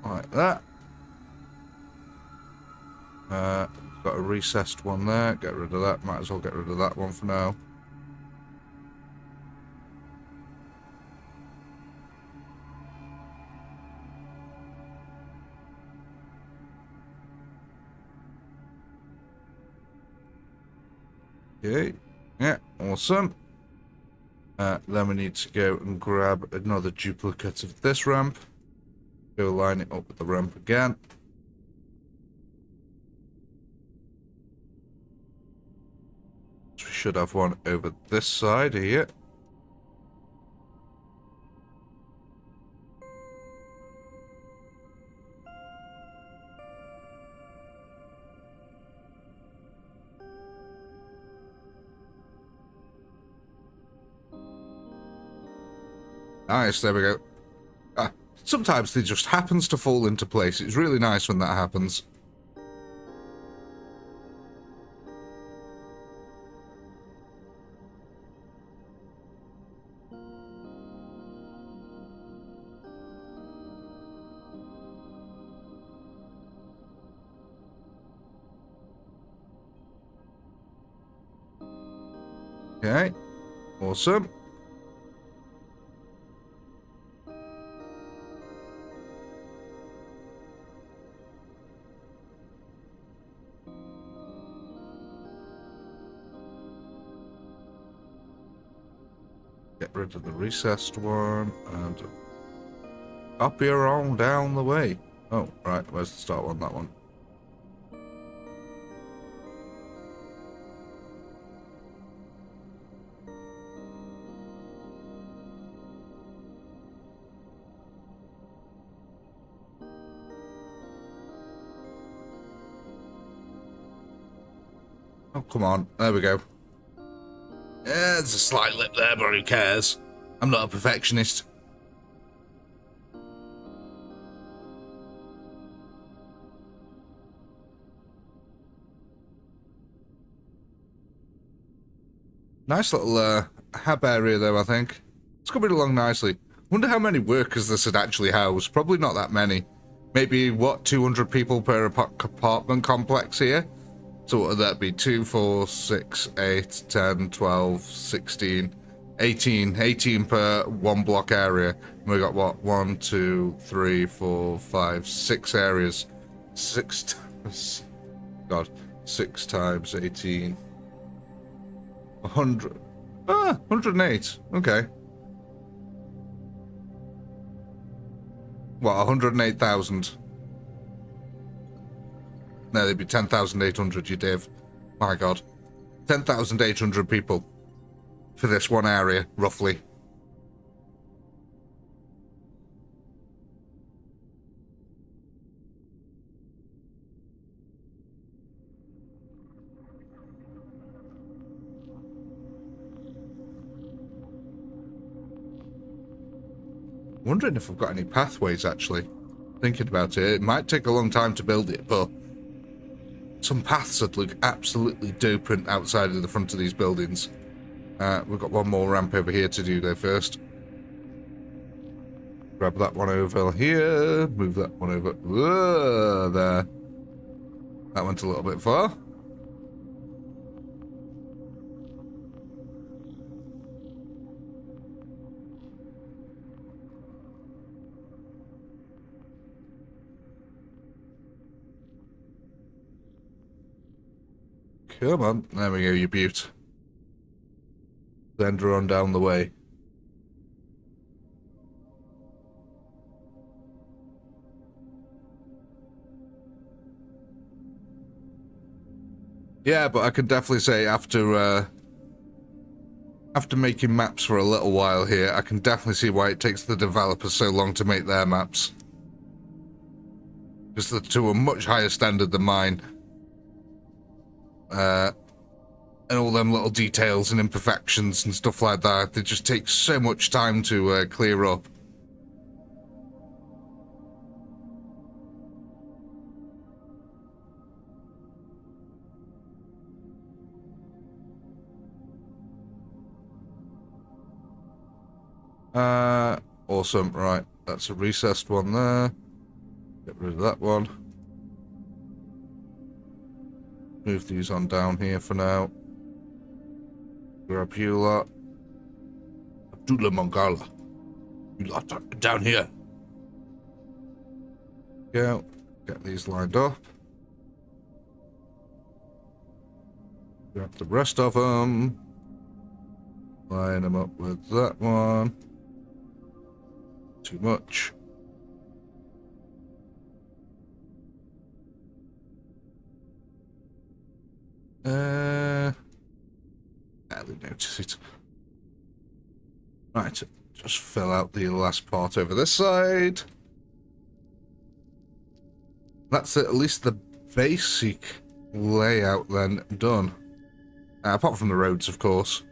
Like that. Got a recessed one there, get rid of that. Might as well get rid of that one for now. Okay, yeah, awesome. Then we need to go and grab another duplicate of this ramp. Go line it up with the ramp again. So we should have one over this side here. Nice, there we go. Sometimes it just happens to fall into place. It's really nice when that happens. Okay, awesome. Get rid of the recessed one and up here on down the way. Oh, right, where's the start one? That one. Oh, come on. There we go. Yeah, there's a slight lip there, but who cares? I'm not a perfectionist. Nice little hab area though, I think. It's coming along nicely. Wonder how many workers this would actually house. Probably not that many. Maybe, what, 200 people per apartment complex here? So what would that be? 2, 4, 6, 8, 10, 12, 16, 18. 18 per one block area. And we got what? 1, 2, 3, 4, 5, 6 areas. 6 times... God. 6 times 18. 100. Ah, 108. Okay. What, 108,000? No, they'd be 10,800, you div. My God. 10,800 people for this one area, roughly. Wondering if I've got any pathways, actually. Thinking about it, it might take a long time to build it, but some paths would look absolutely dope outside of the front of these buildings. We've got one more ramp over here to do though first. Grab that one over here, move that one over there. That went a little bit far. Come on, there we go, you beaut. Send her on down the way. Yeah, but I can definitely say after making maps for a little while here, I can definitely see why it takes the developers so long to make their maps. Because they're to a much higher standard than mine. And all them little details and imperfections and stuff like that, they just take so much time to clear up. Awesome. Right, that's a recessed one there. Get rid of that one. Move these on down here for now. Grab you lot. Abdullah Mongala. You lot down here. Go. Get these lined up. Grab the rest of them. Line them up with that one. Too much. Barely notice it. Right, just fill out the last part over this side. That's at least the basic layout then done. Apart from the roads, of course.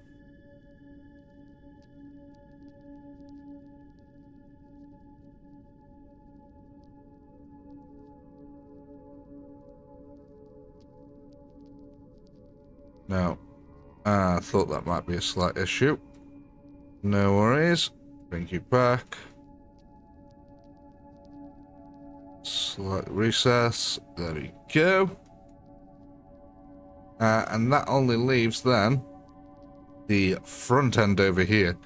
Now, I thought that might be a slight issue. No worries. Bring you back. Slight recess. There we go. And that only leaves then the front end over here.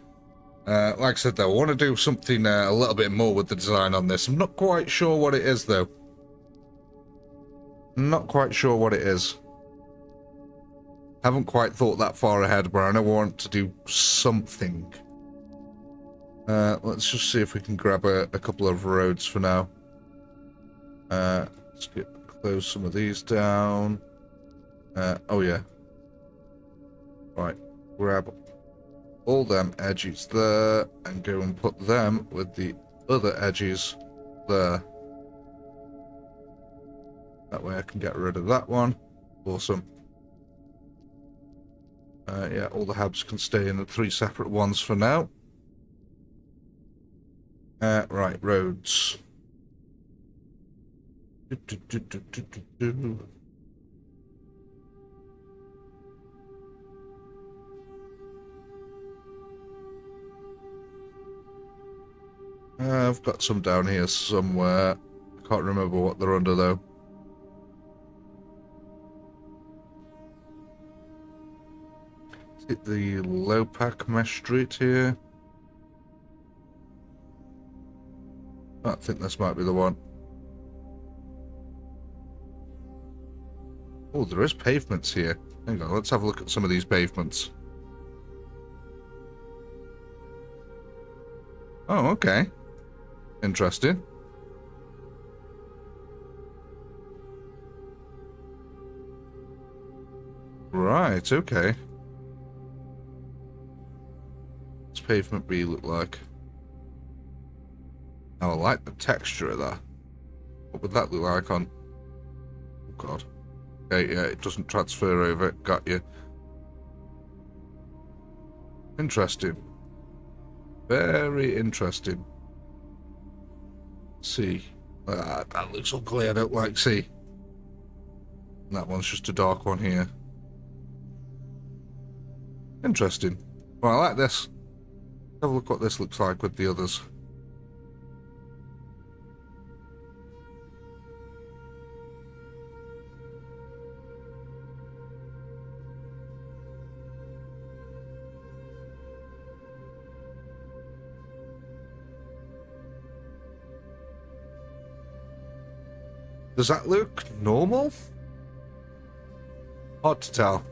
Like I said though, I want to do something a little bit more with the design on this. I'm not quite sure what it is though. Not quite sure what it is. Haven't quite thought that far ahead, but I know I want to do something. Let's just see if we can grab a couple of roads for now. Let's close some of these down. Oh yeah. Right, grab all them edges there and go and put them with the other edges there. That way I can get rid of that one. Awesome. Yeah, all the hubs can stay in the 3 separate ones for now. Right, roads. I've got some down here somewhere. I can't remember what they're under though. Is it the low pack mesh street here? I think this might be the one. Oh, there is pavements here. Hang on, let's have a look at some of these pavements. Oh, okay. Interesting. Right, okay. What's pavement B look like? Oh, I like the texture of that. What would that look like on... Oh, God. Okay, yeah, it doesn't transfer over. Got you. Interesting. Very interesting. C. That looks ugly. I don't like C. And that one's just a dark one here. Interesting. Well, I like this. Have a look what this looks like with the others. Does that look normal? Hard to tell.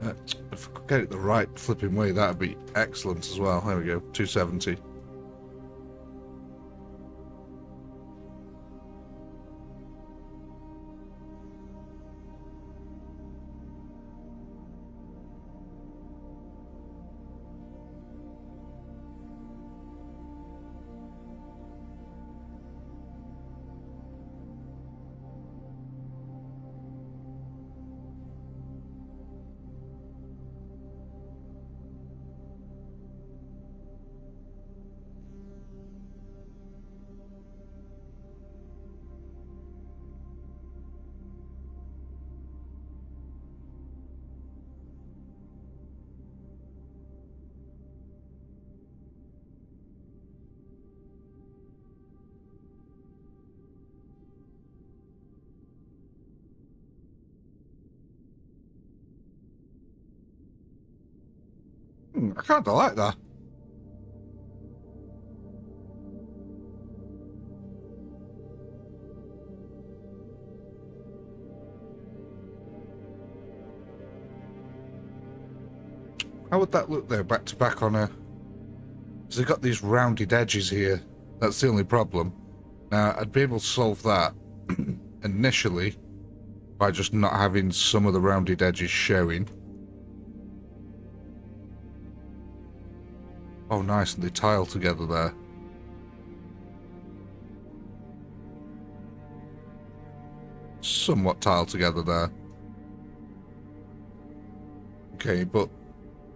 If I could get it the right flipping way, that'd be excellent as well. There we go, 270. I kinda like that. How would that look though, back to back on a... Because they've got these rounded edges here. That's the only problem. Now, I'd be able to solve that initially by just not having some of the rounded edges showing. Oh, nice, and they tile together there. Somewhat tile together there. Okay, but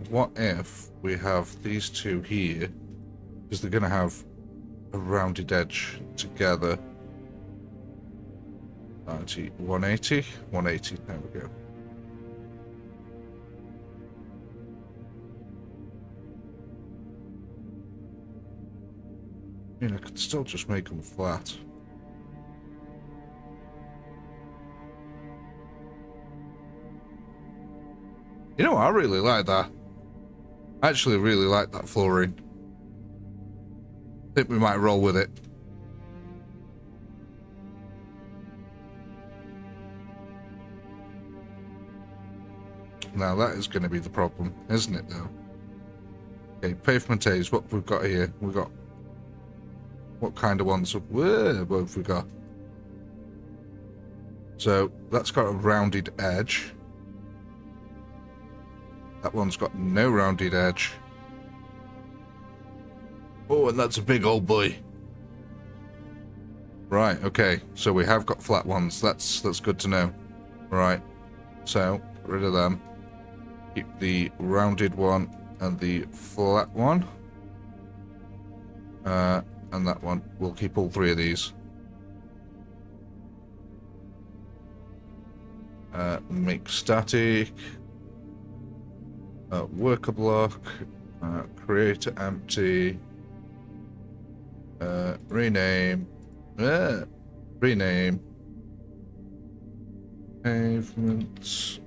what if we have these two here? Because they're going to have a rounded edge together. 90, 180, 180, there we go. I mean, I could still just make them flat. You know, I really like that. I actually really like that flooring. I think we might roll with it. Now that is going to be the problem, isn't it though? Okay, pavement A's, what we've got here? We've got... What kind of ones? Whoa, what have we got? So, that's got a rounded edge. That one's got no rounded edge. Oh, and that's a big old boy. Right, okay. So we have got flat ones. That's good to know. Right. So, get rid of them. Keep the rounded one and the flat one. And that one. We'll keep all three of these. Make static. Worker block. Create empty. Rename. Rename. Pavements.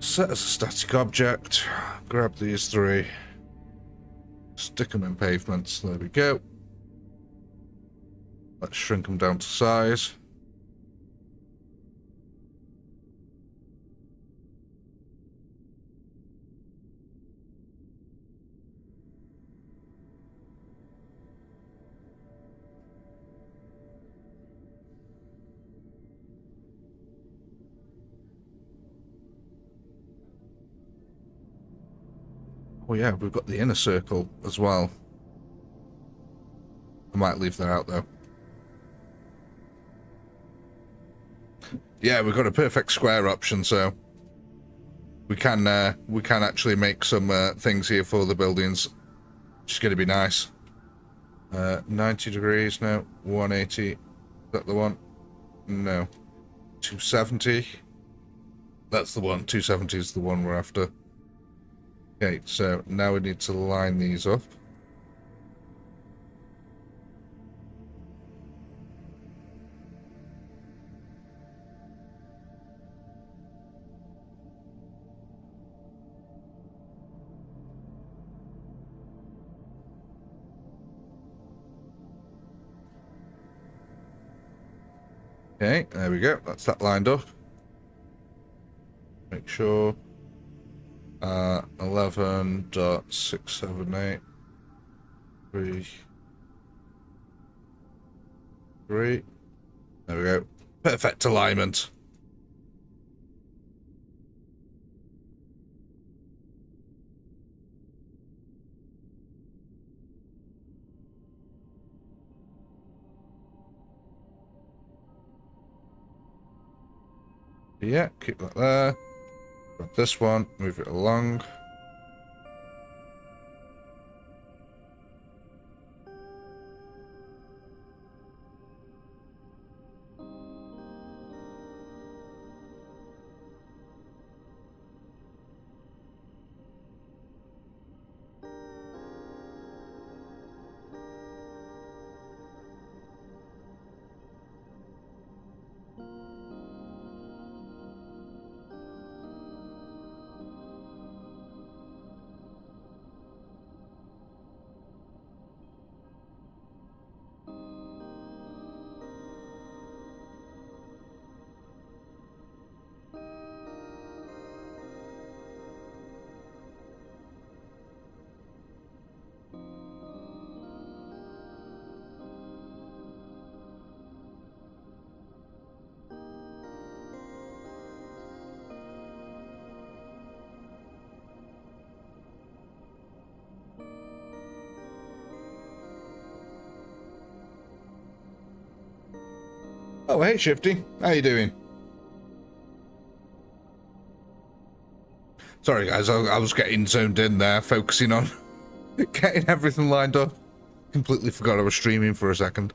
Set as a static object. Grab these three. Stick them in pavements. There we go. Let's shrink them down to size. Oh yeah, we've got the inner circle as well. I might leave that out though. Yeah, we've got a perfect square option, so we can actually make some things here for the buildings, which is going to be nice. 90 degrees, no. 180, is that the one? No. 270. That's the one. 270 is the one we're after. Okay, so now we need to line these up. Okay, there we go. That's that lined up. Make sure. 11.678. 3. There we go. Perfect alignment. Yeah, keep that there. Grab this one, move it along. Oh, hey, Shifty. How you doing? Sorry, guys. I was getting zoned in there, focusing on getting everything lined up. Completely forgot I was streaming for a second.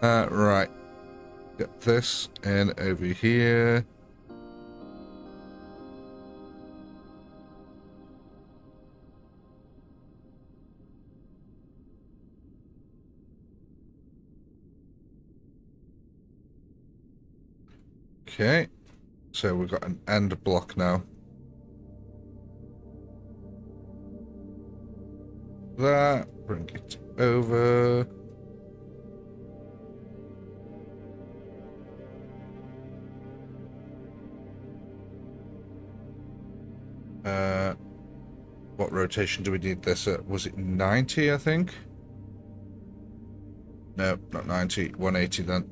Right. Get this in over here. Okay. So we've got an end block now. That. Bring it over. What rotation do we need this at? Was it 90, I think? No, not 90. 180 then.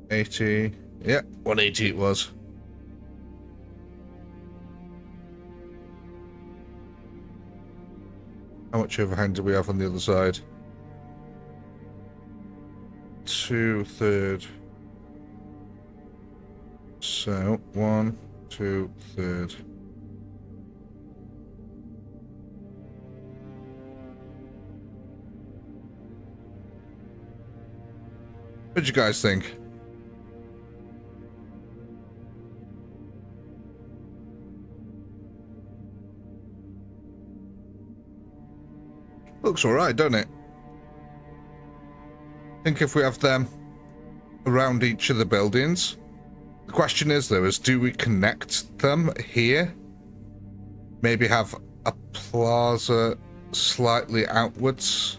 80. Yeah, 180 it was. How much overhang do we have on the other side? 2/3. So 1, 2/3. What do you guys think? Looks alright, doesn't it? I think if we have them around each of the buildings. The question is, though, do we connect them here? Maybe have a plaza slightly outwards?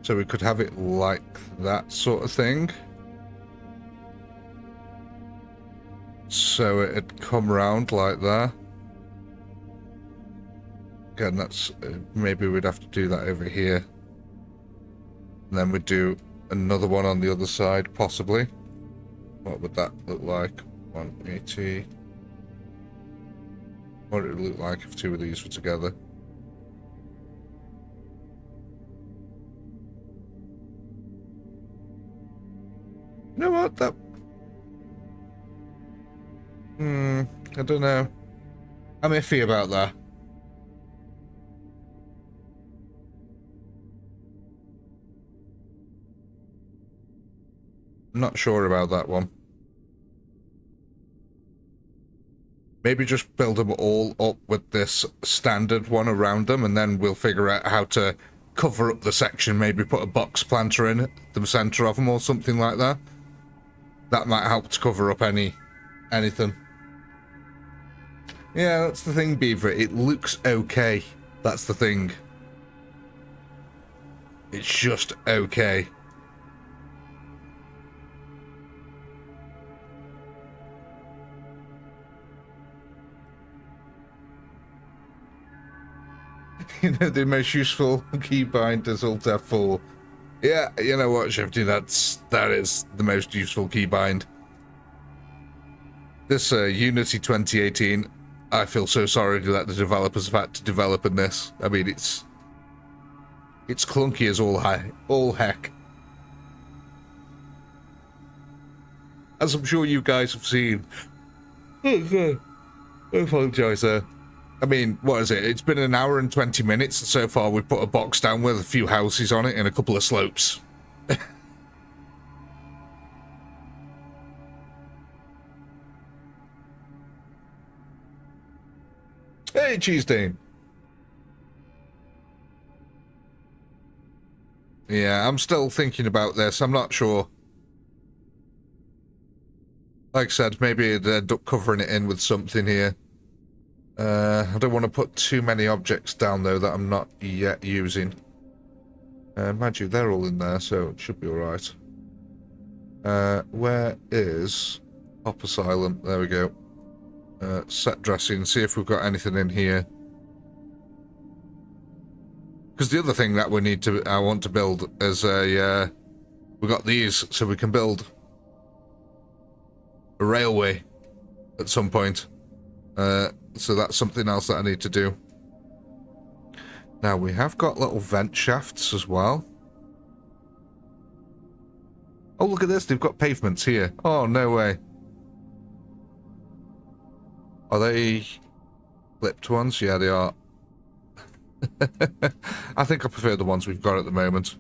So we could have it like that sort of thing. So it'd come round like that. Again, that's maybe we'd have to do that over here. And then we'd do another one on the other side, possibly. What would that look like? 180. What would it look like if two of these were together? You know what? That... I don't know. I'm iffy about that. I'm not sure about that one. Maybe just build them all up with this standard one around them, and then we'll figure out how to cover up the section. Maybe put a box planter in the center of them or something like that. That might help to cover up anything. Yeah, that's the thing, Beaver. It looks okay. That's the thing. It's just okay. You know, the most useful keybind is Alt F4. Yeah, you know what, Shifty, that is the most useful keybind. This Unity 2018, I feel so sorry that the developers have had to develop in this. I mean, it's clunky as all heck. As I'm sure you guys have seen. I apologise there. I mean, what is it? It's been an hour and 20 minutes, and so far we've put a box down with a few houses on it and a couple of slopes. Hey, Cheesedane. Yeah, I'm still thinking about this. I'm not sure. Like I said, maybe I'd end up covering it in with something here. I don't want to put too many objects down, though, that I'm not yet using. Mind you, they're all in there, so it should be alright. Where is Hop Asylum? There we go. Set dressing, see if we've got anything in here. Because the other thing that I want to build is a... we got these, so we can build a railway at some point. So that's something else that I need to do. Now, we have got little vent shafts as well. Oh, look at this. They've got pavements here. Oh, no way. Are they flipped ones? Yeah, they are. I think I prefer the ones we've got at the moment.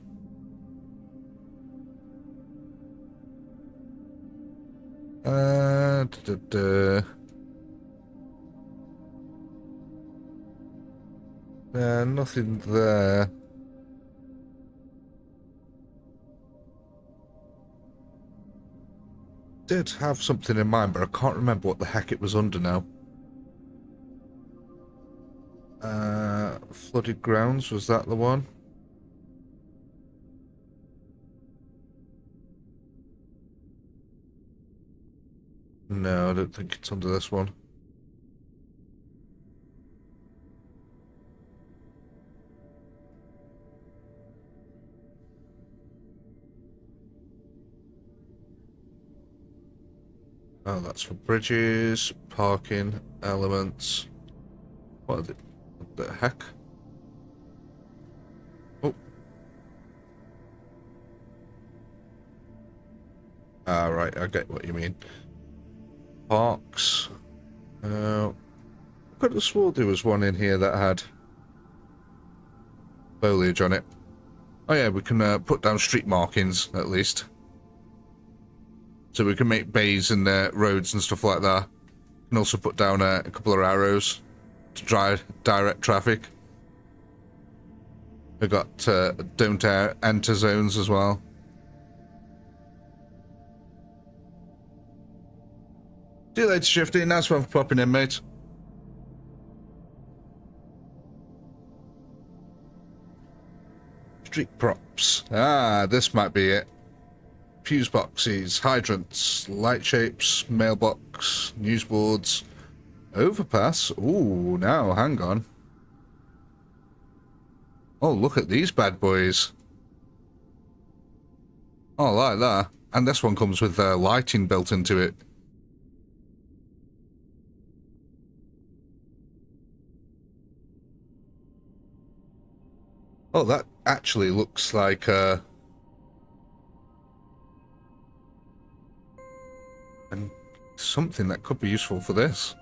Nothing there. Did have something in mind, but I can't remember what the heck it was under now. Flooded grounds, was that the one? No, I don't think it's under this one. Oh, that's for bridges, parking, elements. What the heck? Ah, right, I get what you mean. Parks. I could have swore there was one in here that had foliage on it. Oh yeah, we can put down street markings, at least. So we can make bays and roads and stuff like that. We can also put down a couple of arrows to direct traffic. We've got don't enter zones as well. See you later, Shifty. Nice one for popping in, mate. Street props. Ah, this might be it. Fuse boxes, hydrants, light shapes, mailbox, newsboards, overpass. Ooh, now, hang on. Oh, look at these bad boys. Oh, I like that. And this one comes with lighting built into it. Oh, that actually looks like and something that could be useful for this.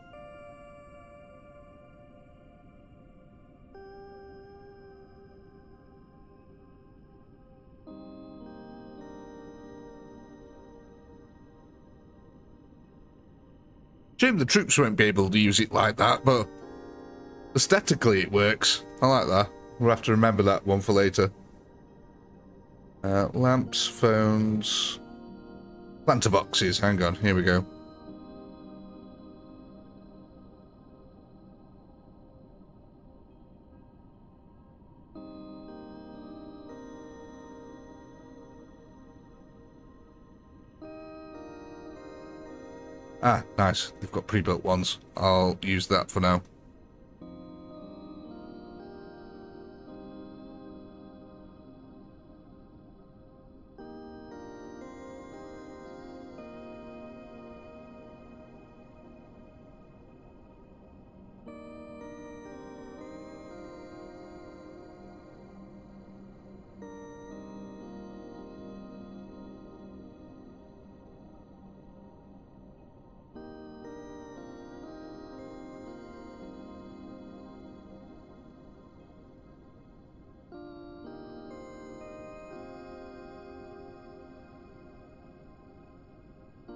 Shame the troops won't be able to use it like that, but aesthetically it works. I like that. We'll have to remember that one for later. Lamps, phones, planter boxes. Hang on, here we go. Ah, nice. They've got pre-built ones. I'll use that for now.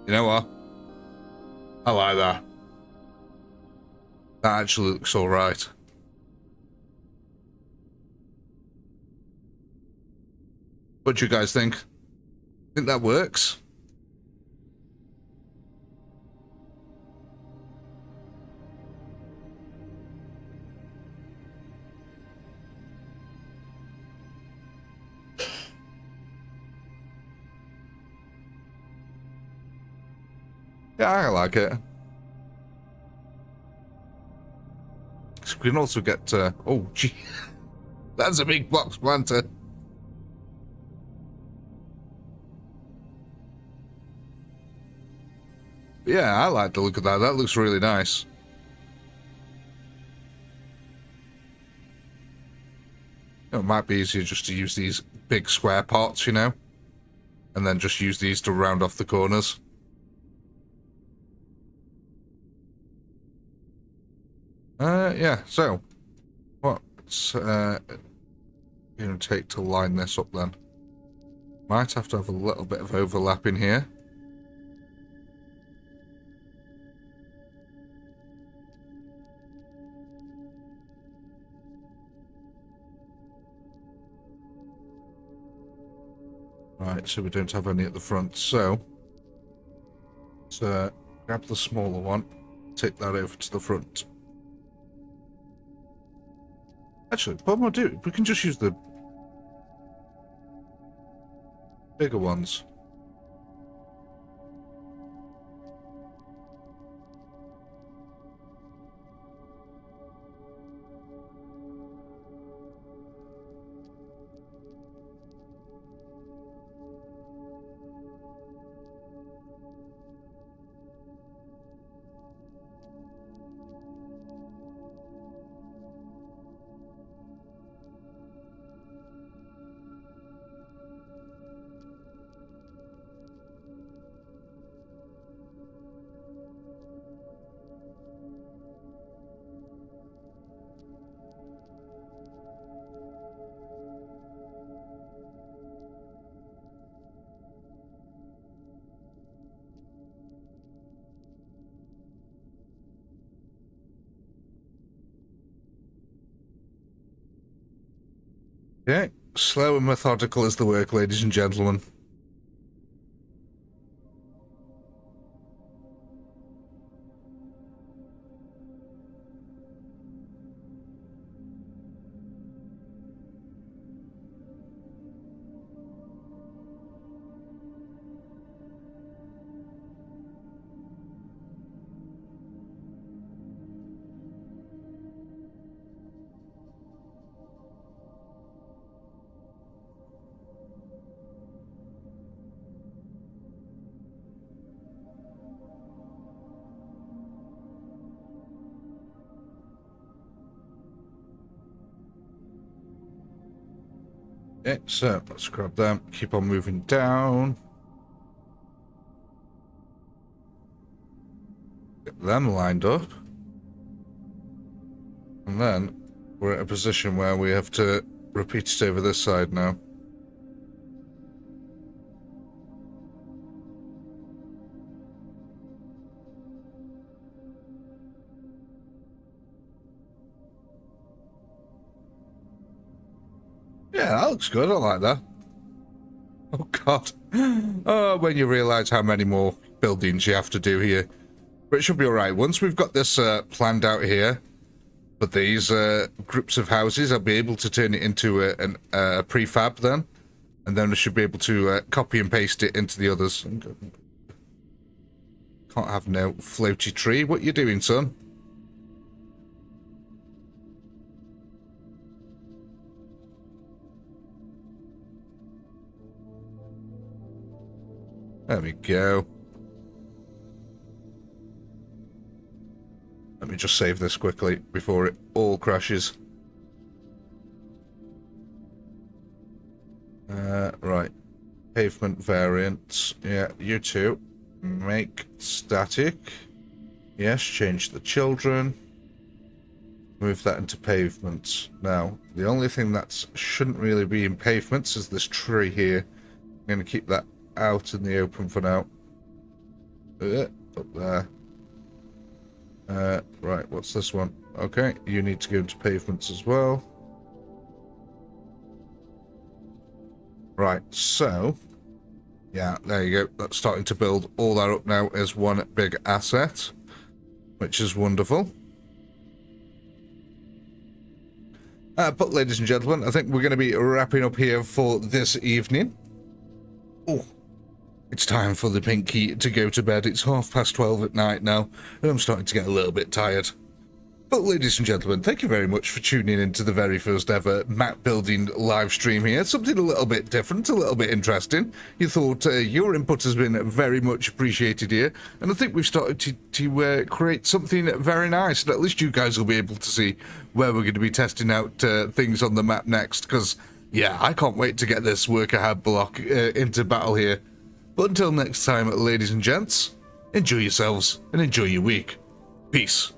You know what? I like that. That actually looks alright. What do you guys think? Think that works? Yeah, I like it. We can also get, oh, gee. That's a big box planter. Yeah, I like the look of that. That looks really nice. It might be easier just to use these big square pots, you know? And then just use these to round off the corners. Yeah, so what's going to take to line this up then? Might have to have a little bit of overlap in here. Right, so we don't have any at the front, so let's grab the smaller one, take that over to the front. Actually, what we'll do, we can just use the bigger ones. Okay, slow and methodical is the work, ladies and gentlemen. Okay, so let's grab them, keep on moving down. Get them lined up. And then we're at a position where we have to repeat it over this side now. Yeah, that looks good. I like that. Oh, God. Oh, when you realise how many more buildings you have to do here. But it should be alright. Once we've got this planned out here, for these groups of houses, I'll be able to turn it into a prefab then. And then we should be able to copy and paste it into the others. Can't have no floaty tree. What you doing, son? There we go. Let me just save this quickly before it all crashes. Right. Pavement variants. Yeah, you two. Make static. Yes, change the children. Move that into pavements. Now, the only thing that shouldn't really be in pavements is this tree here. I'm going to keep that out in the open for now. Up there. Right, what's this one? Okay, you need to go into pavements as well. Right, so... yeah, there you go. That's starting to build all that up now as one big asset, which is wonderful. But ladies and gentlemen, I think we're going to be wrapping up here for this evening. Oh, it's time for the Pinky to go to bed. It's 12:30 at night now, and I'm starting to get a little bit tired. But ladies and gentlemen, thank you very much for tuning in to the very first ever map building live stream here. Something a little bit different, a little bit interesting. You thought your input has been very much appreciated here, and I think we've started to create something very nice. And at least you guys will be able to see where we're going to be testing out things on the map next, because, yeah, I can't wait to get this worker hab block into battle here. But until next time, ladies and gents, enjoy yourselves and enjoy your week. Peace.